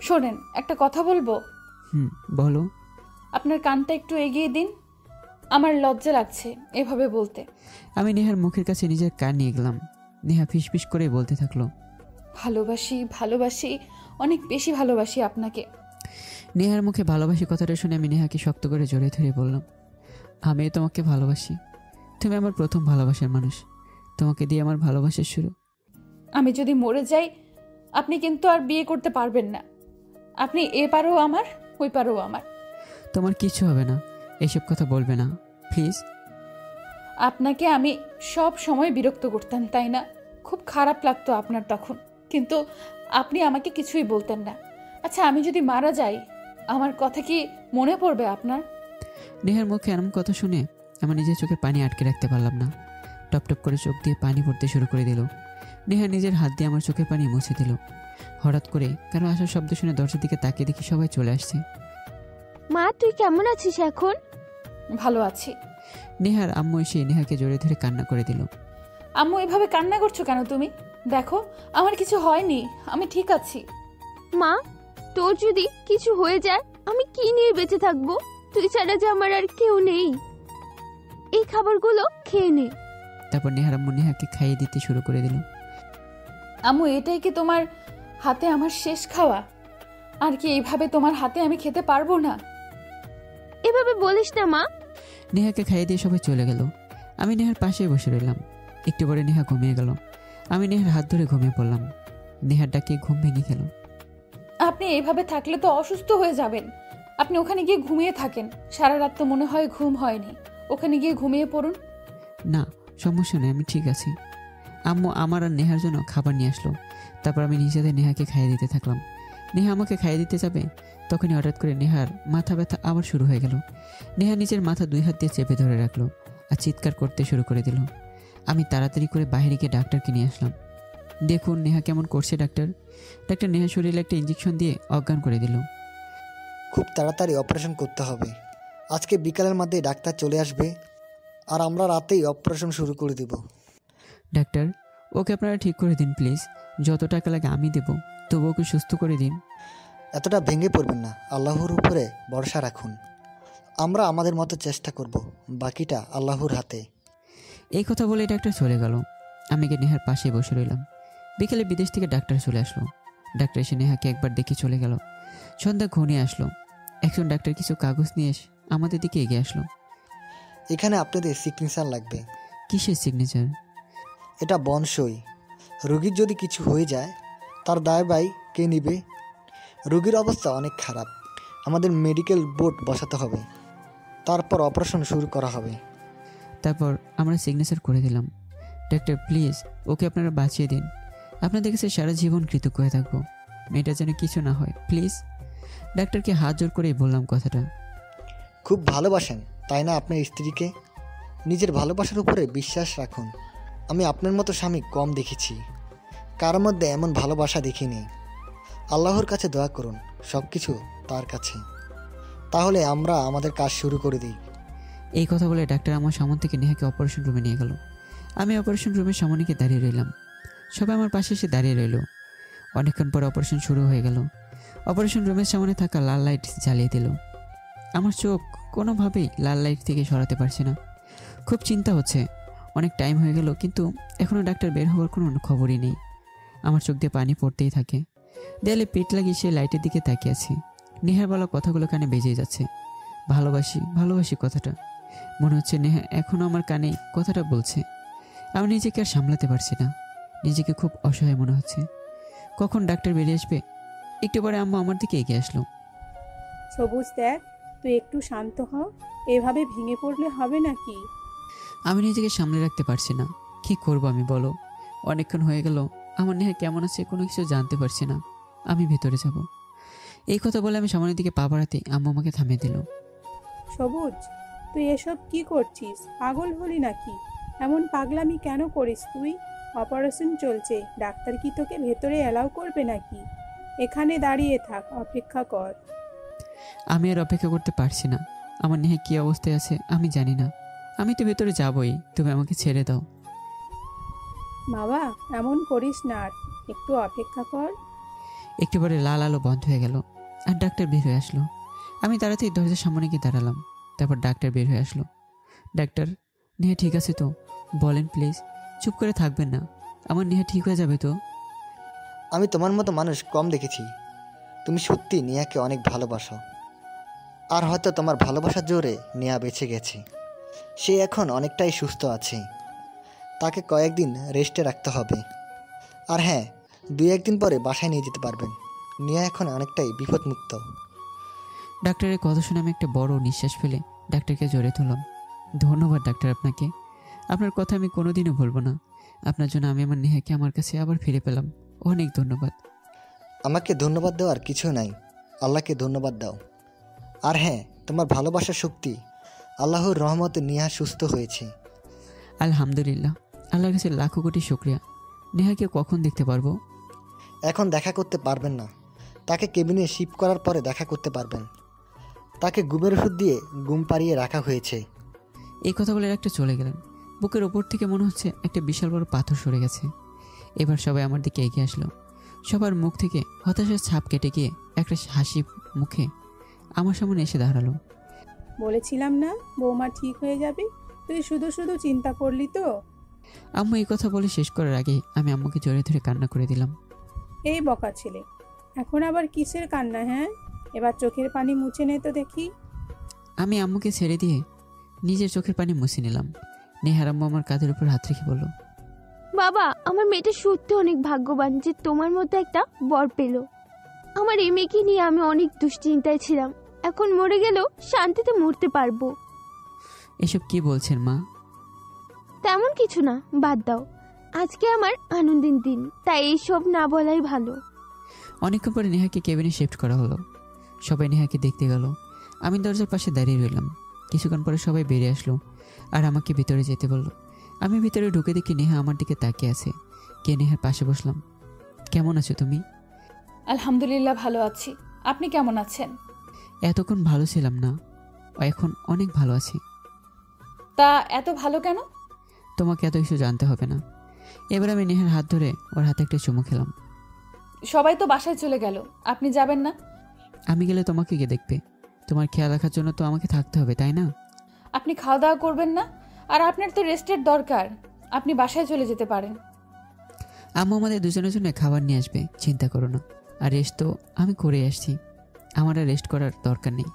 শোনেন, একটা কথা বলবো? বলো। আপনার কানটা একটু এগিয়ে দিন, আমার লজ্জা লাগছে এভাবে বলতে। আমি নেহার মুখের কাছে নিজের কান নিয়ে গেলাম। নেহা ফিসফিস করে বলতে থাকলো, ভালোবাসি ভালোবাসি, অনেক বেশি ভালোবাসি আপনাকে। নেহার মুখে ভালোবাসি কথাটা শুনে আমি নেহাকে শক্ত করে জড়িয়ে ধরে বললাম, আমি তোমাকে ভালোবাসি। তুমি আমার প্রথম ভালোবাসার মানুষ, তোমাকে দিয়ে আমার ভালোবাসার শুরু। আমি যদি মরে যাই আপনি কিন্তু আর বিয়ে করতে পারবেন না। আপনি এ পারও আমার, ওই পারও আমার। তোমার কিছু হবে না, এসব কথা বলবে না প্লিজ। আপনাকে আমি সব সময় বিরক্ত করতাম তাই না? খুব খারাপ লাগতো আপনার তখন, কিন্তু আপনি আমাকে কিছুই বলতেন না। আচ্ছা, আমি যদি মারা যাই আমার কথা কি মনে পড়বে আপনার? নেহার মুখে এমন কথা শুনে আমার নিজের চোখের পানি আটকে রাখতে পারলাম না। টপ টপ করে চোখ দিয়ে পানি পড়তে শুরু করে দিল। নেহা নিজের হাত দিয়ে আমার চোখের পানি মুছে দিল। হঠাৎ করে কারো আসার শব্দ শুনে দরজার দিকে তাকিয়ে দেখি সবাই চলে আসছে। মা, তুই কেমন আছিস এখন? ভালো আছি। নেহার আম্মু এসে নেহাকে জড়িয়ে ধরে কান্না করে দিল। আম্মু, এভাবে কান্না করছো কেন তুমি? দেখো আমার কিছু হয়নি, আমি ঠিক আছি। মা, তোর যদি কিছু হয়ে যায় আমি কি নিয়ে বেঁচে থাকবো? তুই ছাড়া যে আমার আর কেউ নেই। এই খাবারগুলো খেয়ে নে। তারপর নেহার আম্মু নেহাকে খাইয়ে দিতে শুরু করে দিল। আম্মু, এটাই কি তোমার হাতে আমার শেষ খাওয়া? আর কি এইভাবে তোমার হাতে আমি খেতে পারবো না? এভাবে বলিস না মা। নেহাকে খাইয়ে দিয়ে সবাই চলে গেল। আমি নেহার পাশে বসে রইলাম। একটু পরে নেহা ঘুমিয়ে গেল। আমি নেহার হাত ধরে ঘুমিয়ে পড়লাম। নেহার ডাকে ঘুম ভেঙে গেল। আপনি এইভাবে থাকলে তো অসুস্থ হয়ে যাবেন। আপনি ওখানে গিয়ে ঘুমিয়ে থাকেন। সারা রাত তো মনে হয় ঘুম হয়নি। ওখানে গিয়ে ঘুমিয়ে পড়ুন। না, সমস্যা নেই, আমি ঠিক আছি। আম্মু আমার আর নেহার জন্য খাবার নিয়ে আসলো। তারপর আমি নিজেদের নেহাকে খাইয়ে দিতে থাকলাম। নেহা আমাকে খাইয়ে দিতে যাবে, তখনই হঠাৎ করে নেহার মাথা ব্যথা আবার শুরু হয়ে গেল। নেহা নিজের মাথা 2 হাত দিয়ে চেপে ধরে রাখলো আর চিৎকার করতে শুরু করে দিল। আমি তাড়াতাড়ি করে বাইরে গিয়ে ডাক্তারকে নিয়ে আসলাম। দেখুন নেহা কেমন করছে ডাক্তার। ডাক্তার নেহা শরীরে একটা ইঞ্জেকশন দিয়ে অজ্ঞান করে দিল। খুব তাড়াতাড়ি অপারেশন করতে হবে। আজকে বিকালের মধ্যেই ডাক্তার চলে আসবে আর আমরা রাতেই অপারেশন শুরু করে দেব। ডাক্তার, ওকে আপনারা ঠিক করে দিন প্লিজ। যত টাকা লাগে আমি দেব, তবু ওকে সুস্থ করে দিন। এতটা ভেঙে পড়বেন না, আল্লাহর উপরে ভরসা রাখুন। আমরা আমাদের মতো চেষ্টা করব, বাকিটা আল্লাহর হাতে। এই কথা বলে ডাক্তার চলে গেল। আমি গিয়ে নেহার পাশে বসে রইলাম। বিকেলে বিদেশ থেকে ডাক্তার চলে আসলো। ডাক্তার এসে নেহাকে একবার দেখে চলে গেল। সন্ধ্যা ঘনিয়ে আসলো। একজন ডাক্তার কিছু কাগজ নিয়ে আমাদের দিকে এগিয়ে আসলো। এখানে আপনাদের সিগনেচার লাগবে। কিসের সিগনেচার? এটা বনসই। রোগীর যদি কিছু হয়ে যায় তার দায় কে নেবে? রোগীর অবস্থা অনেক খারাপ, আমাদের মেডিকেল বোর্ড বসাতে হবে। তারপর অপারেশন শুরু করা হবে। তারপর আমরা সিগনেচার করে দিলাম। ডাক্তার প্লিজ ওকে আপনারা বাঁচিয়ে দিন। আপনাদের কাছে সারা জীবন কৃতজ্ঞ হয়ে থাকবো। মেয়েটা যেন কিছু না হয় প্লিজ। ডাক্তারকে হাত জোর করেই বললাম কথাটা। খুব ভালোবাসেন তাই না আপনার স্ত্রীকে? নিজের ভালোবাসার উপরে বিশ্বাস রাখুন। আমি আপনার মতো স্বামী কম দেখেছি, কারোর মধ্যে এমন ভালোবাসা দেখিনি। আল্লাহর কাছে দোয়া করুন, সব কিছু তার কাছে। তাহলে আমরা আমাদের কাজ শুরু করে দিই। এই কথা বলে ডাক্তার আমার সামনে থেকে নেহাকে অপারেশন রুমে নিয়ে গেল। আমি অপারেশন রুমের সামনে গিয়ে দাঁড়িয়ে রইলাম। সবাই আমার পাশে এসে দাঁড়িয়ে রইল। অনেকক্ষণ পর অপারেশন শুরু হয়ে গেল। অপারেশন রুমের সামনে থাকা লাল লাইট জ্বালিয়ে দিল। আমার চোখ কোনোভাবেই লাল লাইট থেকে সরাতে পারছে না। খুব চিন্তা হচ্ছে। অনেক টাইম হয়ে গেল কিন্তু এখনও ডাক্তার বের হওয়ার কোনো খবরই নেই। আমার চোখ দিয়ে পানি পড়তেই থাকে। দেয়ালে পিঠ লাগিয়ে সে লাইটের দিকে তাকিয়ে আছি। নেহার বলা কথাগুলো কানে বেজেই যাচ্ছে। ভালোবাসি ভালোবাসি কথাটা। মনে হচ্ছে নেহা এখনও আমার কানে কথাটা বলছে। আমি নিজেকে আর সামলাতে পারছি না। নিজেকে খুব অসহায় মনে হচ্ছে। কখন ডাক্তার বেরিয়ে আসবে? একটু পরে আম্মা আমার দিকে এগিয়ে আসলো। সবুজ দেখ, তুই একটু শান্ত হ। এভাবে ভেঙে পড়লে হবে নাকি? আমি নিজেকে সামলে রাখতে পারছি না। কি করব আমি বলো? অনেকক্ষণ হয়ে গেল আমার নেহা কেমন আছে কোনো কিছু জানতে পারছি না। আমি ভেতরে যাব। এই কথা বলে আমি সামনের দিকে পা বাড়াতেই আম্মু আমাকে থামিয়ে দিল। সবুজ, তুই এসব কি করছিস? পাগল হলি নাকি? এমন পাগলামি কেন করিস তুই? অপারেশন চলছে, ডাক্তার কি তোকে ভেতরে অ্যালাউ করবে নাকি? এখানে দাঁড়িয়ে থাক, অপেক্ষা কর। আমি আর অপেক্ষা করতে পারছি না। আমার নেহা কী অবস্থায় আছে আমি জানি না। আমি তো ভেতরে যাবই, তুমি আমাকে ছেড়ে দাও। বাবা, এমন করিস না, আর একটু অপেক্ষা কর। একটু পরে লাল আলো বন্ধ হয়ে গেল আর ডাক্তার বের হয়ে আসলো। আমি তাড়াতাড়ি দরজার সামনে গিয়ে দাঁড়ালাম। তারপর ডাক্তার বের হয়ে আসলো। ডাক্তার, নেহা ঠিক আছে তো? বলেন প্লিজ, চুপ করে থাকবেন না। আমার নেহা ঠিক হয়ে যাবে তো? আমি তোমার মতো মানুষ কম দেখেছি। তুমি সত্যি নেহাকে অনেক ভালোবাসো। আর হয়তো তোমার ভালোবাসার জোরে নেহা বেঁচে গেছে। সে এখন অনেকটাই সুস্থ আছে। তাকে কয়েকদিন রেস্টে রাখতে হবে। আর হ্যাঁ, 2-1 দিন পরে বাসায় নিয়ে যেতে পারবেন। নেহা এখন অনেকটাই বিপদমুক্ত। ডাক্তারের কথা শুনে আমি একটা বড় নিঃশ্বাস ফেলে ডাক্তারকে জড়িয়ে ধরলাম। ধন্যবাদ ডাক্তার আপনাকে। আপনার কথা আমি কোনোদিনও ভুলবো না। আপনার জন্য আমি আমার নেহাকে আমার কাছে আবার ফিরে পেলাম। অনেক ধন্যবাদ। আমাকে ধন্যবাদ দেওয়ার কিছু নাই, আল্লাহকে ধন্যবাদ দাও। আর হ্যাঁ, তোমার ভালোবাসার শক্তি, আল্লাহর রহমতে নেহা সুস্থ হয়েছে। আলহামদুলিল্লাহ, আল্লাহর কাছে লাখো কোটি শুকরিয়া। নেহাকে কখন দেখতে পারবো? এখন দেখা করতে পারবেন না। তাকে কেবিনে শিফট করার পরে দেখা করতে পারবেন। তাকে ঘুমের ওষুধ দিয়ে ঘুম পাড়িয়ে রাখা হয়েছে। এই কথা বলে একটা চলে গেলেন। বুকের ওপর থেকে মনে হচ্ছে একটা বিশাল বড় পাথর সরে গেছে। এবার সবাই আমার দিকে এগিয়ে আসলো। সবার মুখ থেকে হতাশার ছাপ কেটে গিয়ে একটা হাসি মুখে আমার সামনে এসে দাঁড়ালো। বলেছিলাম না বৌমা ঠিক হয়ে যাবে? তুই শুধু শুধু চিন্তা করলি তো। আম্মু এই কথা বলে শেষ করার আগেই আমি আম্মুকে জড়িয়ে ধরে কান্না করে দিলাম। এই বকা ছেলে, এখন আবার কিসের কান্না? হ্যাঁ, এবার চোখের পানি মুছে নে তো দেখি। আমি আম্মুকে ছেড়ে দিয়ে নিজের চোখের পানি মুছে নিলাম। নেহার আম্মু আমার কাঁধের উপর হাত রেখে বলল, বাবা, আমার মেয়েটা সত্যি অনেক ভাগ্যবান যে তোমার মতো একটা বর পেল। আমার এই মেয়েকে নিয়ে আমি অনেক দুশ্চিন্তায় ছিলাম। এখন মরে গেলেও শান্তিতে মরতে পারবো। এসব কি বলছেন মা? তেমন কিছু না, বাদ দাও। আজকে আমার আনন্দের দিন, তাই এইসব না বলাই ভালো। অনেকক্ষণ পরে নেহাকে কেবিনে শিফট করা হলো। সবাই নেহাকে দেখতে গেল। আমি দরজার পাশে দাঁড়িয়ে রইলাম। কিছুক্ষণ পরে সবাই বেরিয়ে আসলো আর আমাকে ভিতরে যেতে বলল। আমি ভিতরে ঢুকে দেখি নেহা আমার দিকে তাকিয়ে আছে। কে নেহার পাশে বসলাম। কেমন আছো তুমি? আলহামদুলিল্লাহ ভালো আছি। আপনি কেমন আছেন? এতক্ষণ ভালো ছিলাম না, এখন অনেক ভালো আছি। তা এত ভালো কেন? তোমাকে এত কিছু জানতে হবে না। এবার আমি নেহার হাত ধরে ওর হাতে একটা চুমু খেলাম। সবাই তো বাসায় চলে গেল, আপনি যাবেন না? আমি গেলে তোমাকে কে দেখবে? তোমার খেয়াল রাখার জন্য তো আমাকে থাকতে হবে, তাই না? আপনি খাওয়া দাওয়া করবেন না? আর আপনার তো রেস্টের দরকার, আপনি বাসায় চলে যেতে পারেন। আম্মু আমাদের দুজনের জন্য খাবার নিয়ে আসবে, চিন্তা করো না। আর রেস্ট তো আমি করে আসছি, আমার আর রেস্ট করার দরকার নেই।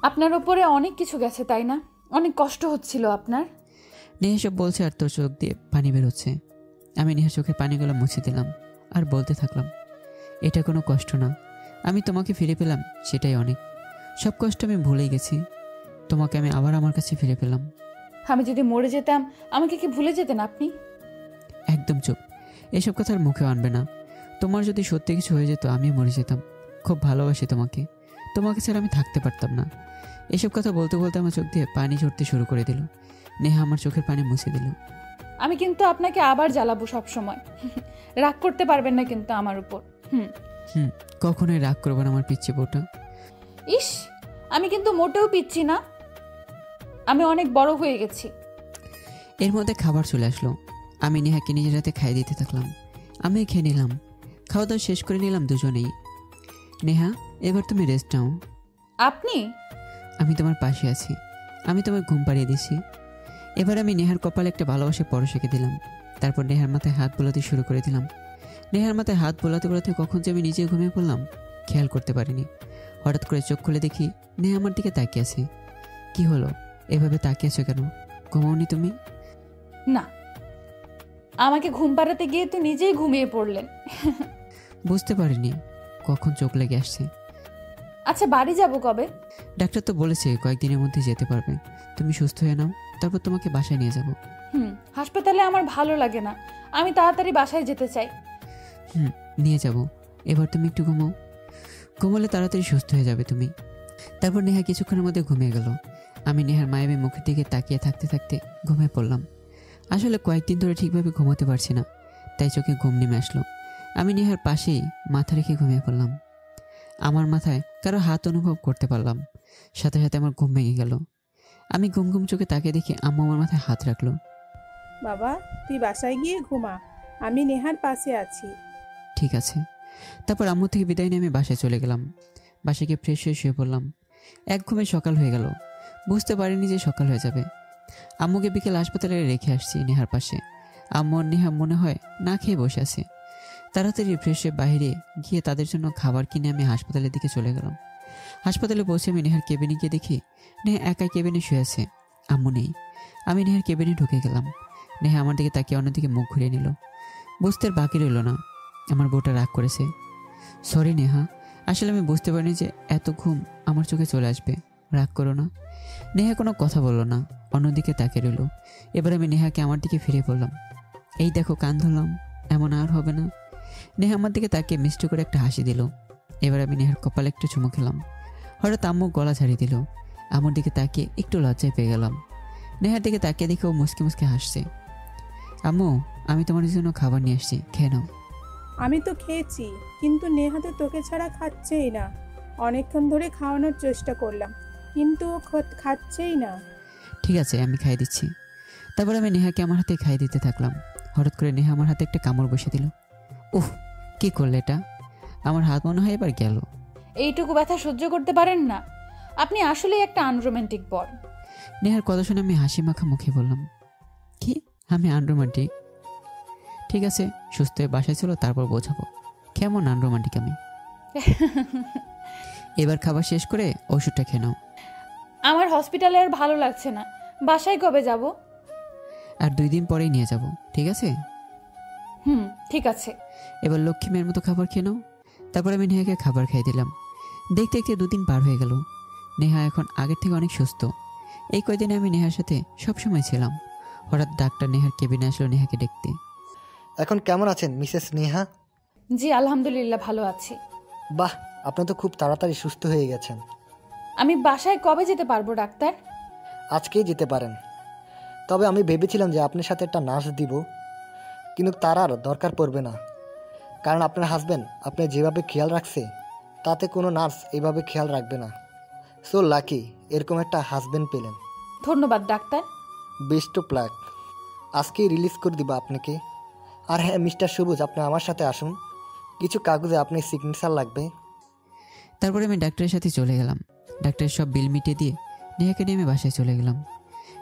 আপনার ওপরে অনেক কিছু গেছে তাই না? অনেক কষ্ট হচ্ছিল আপনার। নেহা সব বলছে আর তোর চোখ দিয়ে পানি বেরোচ্ছে। আমি নেহার চোখের পানিগুলো মুছে দিলাম আর বলতে থাকলাম, এটা কোনো কষ্ট না। আমি তোমাকে ফিরে পেলাম, সেটাই অনেক। সব কষ্ট আমি ভুলেই গেছি। তোমাকে আমি আবার আমার কাছে ফিরে পেলাম। আমি যদি মরে যেতাম আমাকে কি ভুলে যেতেন আপনি? একদম চুপ, এসব কথা আর মুখে আনবে না। তোমার যদি সত্যি কিছু হয়ে যেত আমি মরে যেতাম। খুব ভালোবাসি তোমাকে, তোমাকে ছাড়া আমি থাকতে পারতাম না। এসব কথা বলতে বলতে আমার চোখ দিয়ে পানি ঝরতে শুরু করে দিল। নেহা আমার চোখের পানি মুছে দিল। আমি কিন্তু আপনাকে আবার জ্বালাবো সব সময়। রাগ করতে পারবেন না কিন্তু আমার উপর। কখনোই রাগ করবো না আমার পিচ্ছি বউটা। ইস, আমি কিন্তু মোটেও পিচ্ছি না, আমি অনেক বড় হয়ে গেছি। এর মধ্যে খাবার চলে আসলো। আমি নেহাকে নিজের হাতে খাইয়ে দিতে থাকলাম। আমি খেয়ে নিলাম। খাওয়া দাওয়া শেষ করে নিলাম দুজনেই। নেহা, এবার তুমি রেস্ট নাও। আপনি? আমি তোমার পাশে আছি, আমি তোমার ঘুম পাড়িয়ে দিছি। এবার আমি নেহার কপালে একটা ভালোবাসা পরশ এঁকে দিলাম। তারপর নেহার মাথায় হাত বোলাতে শুরু করে দিলাম। নেহার মাথায় হাত বোলাতে বোলাতে কখন যে আমি নিজে ঘুমিয়ে পড়লাম খেয়াল করতে পারিনি। হঠাৎ করে চোখ খুলে দেখি নেহা আমার দিকে তাকিয়ে আছে। কি হলো, এভাবে তাকিয়ে আছো কেন? ঘুমাওনি তুমি? না, আমাকে ঘুম পাড়াতে গিয়ে তো নিজেই ঘুমিয়ে পড়লেন। বুঝতে পারিনি কখন চোখ লেগে আসছে। আচ্ছা, বাড়ি যাব কবে? ডাক্তার তো বলেছে কয়েকদিনের মধ্যে যেতে পারবে। তুমি সুস্থ হয়ে নাও, তারপর তোমাকে বাসায় নিয়ে যাব। হাসপাতালে আমার ভালো লাগে না, আমি তাড়াতাড়ি বাসায় যেতে চাই। নিয়ে যাব। এবার তুমি একটু ঘুমাও, ঘুমালে তাড়াতাড়ি সুস্থ হয়ে যাবে তুমি। তারপর নেহা কিছুক্ষণের মধ্যে ঘুমিয়ে গেল। আমি নেহার মায়াবী মুখের দিকে তাকিয়ে থাকতে থাকতে ঘুমিয়ে পড়লাম। আসলে কয়েকদিন ধরে ঠিকভাবে ঘুমাতে পারছি না, তাই চোখে ঘুম নেমে আসলো। আমি নেহার পাশেই মাথা রেখে ঘুমিয়ে পড়লাম। আমার মাথায় কারো হাত অনুভব করতে পারলাম। সাথে সাথে আমার ঘুম ভেঙে গেল। আমি ঘুম ঘুম চোখে তাকিয়ে দেখি আম্মু আমার মাথায় হাত রাখলো। বাবা, তুই বাসায় গিয়ে ঘুমা, আমি নেহার পাশে আছি। ঠিক আছে। তারপর আম্মু থেকে বিদায় নিয়ে আমি বাসায় চলে গেলাম। বাসায় গিয়ে ফ্রেশ হয়ে শুয়ে পড়লাম। এক ঘুমে সকাল হয়ে গেল, বুঝতে পারিনি যে সকাল হয়ে যাবে। আম্মুকে বিকেল হাসপাতালে রেখে আসছি নেহার পাশে। আম্মু আর নেহা মনে হয় না খেয়ে বসে আছে। তাড়াতাড়ি ফ্রেশ হয়ে বাইরে গিয়ে তাদের জন্য খাবার কিনে আমি হাসপাতালের দিকে চলে গেলাম। হাসপাতালে পৌঁছে আমি নেহার কেবিনে গিয়ে দেখি নেহা একাই কেবিনে শুয়ে আছে, আম্মু নেই। আমি নেহার কেবিনে ঢুকে গেলাম। নেহা আমার দিকে তাকিয়ে অন্যদিকে মুখ ঘুরিয়ে নিল। বুঝতে আর বাকি রইল না আমার বউটা রাগ করেছে। সরি নেহা, আসলে আমি বুঝতে পারিনি যে এত ঘুম আমার চোখে চলে আসবে। রাগ করো না। নেহা কোনো কথা বললো না, অন্যদিকে তাকিয়ে রইল। এবার আমি নেহাকে আমার দিকে ফিরে পড়লাম। এই দেখো কান ধরলাম, এমন আর হবে না। নেহা আমার দিকে তাকিয়ে মিষ্টি করে একটা হাসি দিল। এবার আমি নেহার কপালে একটু চুমু খেলাম। হঠাৎ আম্মু গলা ছাড়িয়ে দিল। আমার দিকে তাকিয়ে একটু লজ্জায় পেয়ে গেলাম। নেহার দিকে তাকিয়ে দেখে ও মুসকে মুসকে হাসছে। আম্মু, আমি তোমার জন্য খাবার নিয়ে আসছি, খেয়ে নাও। আমি তো খেয়েছি, কিন্তু নেহা তো তোকে ছাড়া খাচ্ছেই না। অনেকক্ষণ ধরে খাওয়ানোর চেষ্টা করলাম, কিন্তু ও খাচ্ছেই না। ঠিক আছে, আমি খাইয়ে দিচ্ছি। তারপর আমি নেহাকে আমার হাতে খাইয়ে দিতে থাকলাম। হঠাৎ করে নেহা আমার হাতে একটা কামড় বসে দিল। উফ, কি করলে এটা? আমার হাত মনে হয় এবার গেল। এইটুকু ব্যথা সহ্য করতে পারেন না? আপনি আসলেই একটা আনরোম্যান্টিক বর। নেহার কথা শুনে আমি হাসি মাখা মুখে বললাম, কি আমি আনরোমান্টিক? ঠিক আছে, সুস্থ হয়ে বাসায় ছিল তারপর বোঝাবো কেমন আনরোমান্টিক আমি। এবার খাবার শেষ করে ওষুধটা খেয়ে নাও। আমার হসপিটালে আর ভালো লাগছে না, বাসায় কবে যাব? আর 2 দিন পরেই নিয়ে যাব, ঠিক আছে? ঠিক আছে। এবার লক্ষ্মী মেয়ের মতো খাবার খেয়ে নাও। তারপর আমি নেহাকে খাবার খাইয়ে দিলাম। দেখতে দেখতে 2 দিন পার হয়ে গেল। নেহা এখন আগের থেকে অনেক সুস্থ। এই কয়দিনে আমি নেহার সাথে সবসময় ছিলাম। হঠাৎ ডাক্তার নেহার কেবিনে আসলো নেহাকে দেখতে। এখন কেমন আছেন মিসেস নেহা? জি আলহামদুলিল্লাহ, ভালো আছি। বাহ, আপনি তো খুব তাড়াতাড়ি সুস্থ হয়ে গেছেন। আমি বাসায় কবে যেতে পারবো ডাক্তার? আজকেই যেতে পারেন। তবে আমি ভেবেছিলাম যে আপনার সাথে একটা নার্স দিব, কিন্তু তার আর দরকার পড়বে না, কারণ আপনার হাজব্যান্ড আপনি যেভাবে খেয়াল রাখছে তাতে কোনো নার্স এইভাবে খেয়াল রাখবে না। সো লাকি এরকম একটা হাজব্যান্ড পেলেন। ধন্যবাদ ডাক্তার। Best of luck. আজকেই রিলিজ করে দিব আপনাকে। আর হ্যাঁ মিস্টার সবুজ, আপনি আমার সাথে আসুন, কিছু কাগজে আপনার সিগনেচার লাগবে। তারপরে আমি ডাক্তারের সাথে চলে গেলাম। ডাক্তারের সব বিল মিটিয়ে দিয়ে নেহাকে নিয়ে আমি বাসায় চলে গেলাম।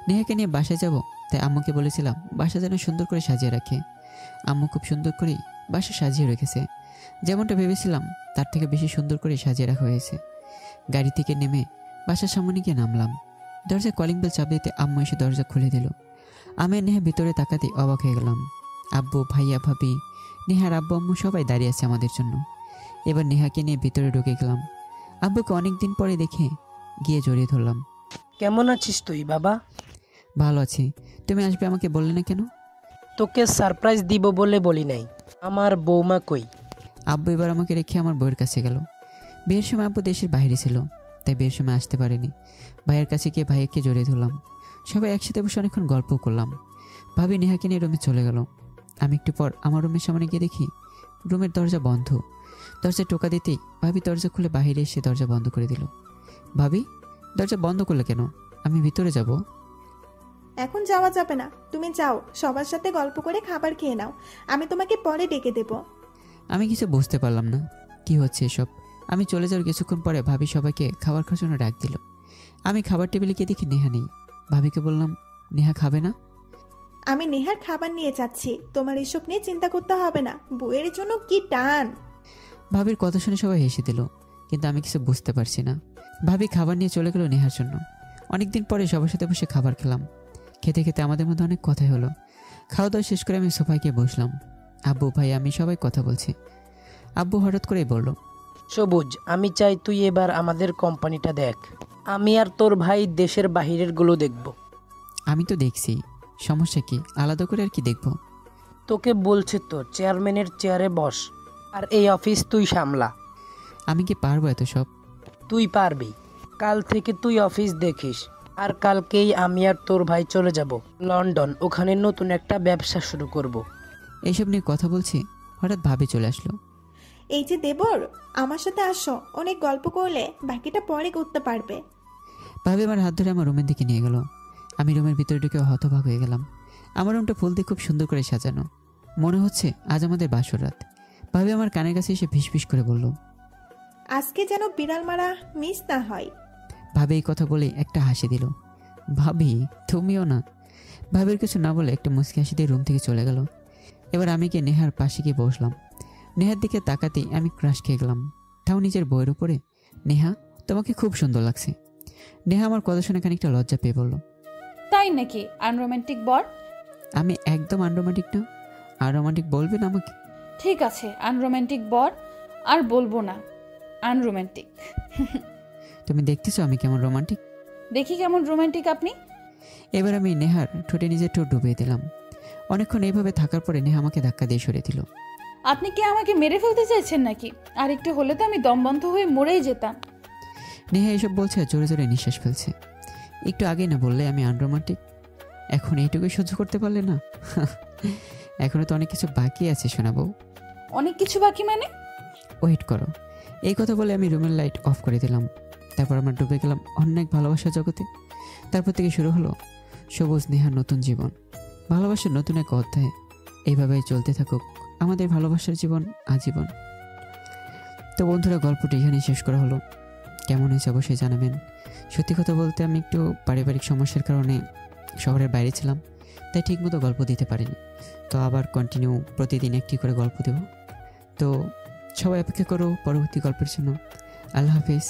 নেহাকে নিয়ে বাসায় যাব, তাই আম্মুকে বলেছিলাম বাসা যেন সুন্দর করে সাজিয়ে রাখে। আম্মু খুব সুন্দর করেই বাসা সাজিয়ে রেখেছে। যেমনটা ভেবেছিলাম তার থেকে বেশি সুন্দর করে সাজিয়ে রাখা হয়েছে। গাড়ি থেকে নেমে বাসার সামনে গিয়ে নামলাম। দরজায় কলিং বেল চাপ দিতে আম্মু এসে দরজা খুলে দিল। আমি আর নেহা ভিতরে তাকাতে অবাক হয়ে গেলাম। আব্বু, ভাইয়া, ভাবি, নেহার আব্বু আম্মু সবাই দাঁড়িয়ে আছে আমাদের জন্য। এবার নেহাকে নিয়ে ভিতরে ঢুকে গেলাম। আব্বুকে অনেক দিন পরে দেখে গিয়ে জড়িয়ে ধরলাম। কেমন আছিস তুই বাবা? ভালো আছি। তুমি আসবে আমাকে বললে না কেন? তোকে সারপ্রাইজ দিব বলে বলি নাই। আমার বৌমা কই? আব্বু এবার আমাকে রেখে আমার বউয়ের কাছে গেল। বিয়ের সময় আব্বু দেশের বাইরে ছিল, তাই বিয়ের সময় আসতে পারেনি। ভাইয়ের কাছে গিয়ে ভাইয়াকে জড়িয়ে ধরলাম। সবাই একসাথে বসে অনেকক্ষণ গল্প করলাম। ভাবি নেহাকে নিয়ে রুমে চলে গেল। আমি একটু পর আমার রুমের সামনে গিয়ে দেখি রুমের দরজা বন্ধ। দরজায় টোকা দিতেই ভাবি দরজা খুলে বাইরে এসে দরজা বন্ধ করে দিল। ভাবি, দরজা বন্ধ করলে কেন? আমি ভিতরে যাব। এখন যাওয়া যাবে না, তুমি যাও, সবার সাথে গল্প করে খাবার খেয়ে নাও, আমি তোমাকে পরে ডেকে দেব। আমি কিছু বুঝতে পারলাম না কি হচ্ছে এসব। আমি চলে যাওয়ার কিছুক্ষণ পরে ভাবি সবাইকে খাবার খাওয়ার জন্য ডাক দিল। আমি খাবার টেবিলে গিয়ে দেখি নেহা নেই। ভাবিকে বললাম, নেহা খাবে না? আমি নেহার খাবার নিয়ে যাচ্ছি, তোমার এসব নিয়ে চিন্তা করতে হবে না। বউয়ের জন্য কি টান। ভাবির কথা শুনে সবাই হেসে দিল, কিন্তু আমি কিছু বুঝতে পারছি না। ভাবি খাবার নিয়ে চলে গেল নেহার জন্য। অনেকদিন পরে সবার সাথে বসে খাবার খেলাম। খেতে খেতে আমাদের মধ্যে অনেক কথাই হলো। খাওয়া দাওয়া শেষ করে আমি সোফায় গিয়ে বসলাম। আব্বু, ভাই, আমি সবাই কথা বলছি। আব্বু হঠাৎ করেই বলল, সবুজ, আমি চাই তুই এবার আমাদের কোম্পানিটা দেখ। আমি আর তোর ভাই দেশের বাহিরের গুলো দেখব। আমি তো দেখছি, সমস্যা কি? আলাদা করে আর কি দেখব? তোকে বলছে তো চেয়ারম্যানের চেয়ারে বস, আর এই অফিস তুই সামলা। আমি কি পারবো এত সব? তুই পারবি। কাল থেকে তুই অফিস দেখিস। আর কালকেই আমি আর তোর ভাই চলে যাব লন্ডন, ওখানে নতুন একটা ব্যবসা শুরু করব। এইসব নিয়ে কথা বলছি, হঠাৎ ভাবি চলে আসলো। এই যে দেবর, আমার সাথে আসো, অনেক গল্প করলে বাকিটা পরে করতে পারবে। ভাবি আমার হাত ধরে আমার রুমের দিকে নিয়ে গেল। আমি রুমের ভিতরে ঢুকে হতবাক হয়ে গেলাম। আমার রুমটা ফুল দিয়ে খুব সুন্দর করে সাজানো। মনে হচ্ছে আজ আমাদের বাসর রাত। ভাবি আমার কানের কাছে এসে ফিসফিস করে বলল, আজকে যেন বিড়াল মারা মিস না হয়। ভাবি এই কথা বলে একটা হাসি দিল। ভাবি, তুমিও না? ভাবির কিছু না বলে একটা মুচকি হাসি দিয়ে রুম থেকে চলে গেল। এবার আমি গিয়ে নেহার পাশে গিয়ে বসলাম। নেহার দিকে তাকাতেই আমি ক্রাশ খেয়ে গেলাম, তাও নিজের বইয়ের উপরে। নেহা, তোমাকে খুব সুন্দর লাগছে। নেহা আমার কথা শুনে খানিকটা লজ্জা পেয়ে বলল, তাই নাকি? আনরোম্যান্টিক বর? আমি একদম আনরোমান্টিক না। আর রোমান্টিক বলবেন আমাকে? ঠিক আছে, আনরোম্যান্টিক বর। আর বলবো না আনরোম্যান্টিক। তুমি দেখতেছো আমি কেমন রোমান্টিক? দেখি কেমন রোম্যান্টিক আপনি। এবার আমি নেহার ঠোঁটে নিজের ঠোঁট ডুবিয়ে দিলাম। অনেকক্ষণ এইভাবে থাকার পরে নেহা আমাকে ধাক্কা দিয়ে সরে দিল। আপনি কি আমাকে মেরে ফেলতে চাইছেন নাকি? আর একটু হলে তো আমি দমবন্ধ হয়ে মরেই যেতাম। নেহা এসব বলছে আর জোরে জোরে নিঃশ্বাস ফেলছে। একটু আগে না বললে আমি আনরোমান্টিক? এখন এইটুকুই সহ্য করতে পারলে না? এখনো তো অনেক কিছু বাকি আছে শোনাবো। অনেক কিছু বাকি মানে? ওয়েট করো। এই কথা বলে আমি রুমের লাইট অফ করে দিলাম। তারপর আমরা ডুবে গেলাম অনেক ভালোবাসার জগতে। তারপর থেকে শুরু হলো সবুজ নেহার নতুন জীবন, ভালোবাসার নতুন এক অধ্যায়। এইভাবেই চলতে থাকুক আমাদের ভালোবাসার জীবন আজীবন। তো বন্ধুরা, গল্পটি এখানেই শেষ করা হলো। কেমন হয়েছে অবশ্যই জানাবেন। সত্যি কথা বলতে আমি একটু পারিবারিক সমস্যার কারণে শহরের বাইরে ছিলাম, তাই ঠিকমতো গল্প দিতে পারিনি। তো আবার কন্টিনিউ প্রতিদিন একটি করে গল্প দেব। তো সবাই অপেক্ষা করো পরবর্তী গল্পের জন্য। আল্লাহ হাফিজ।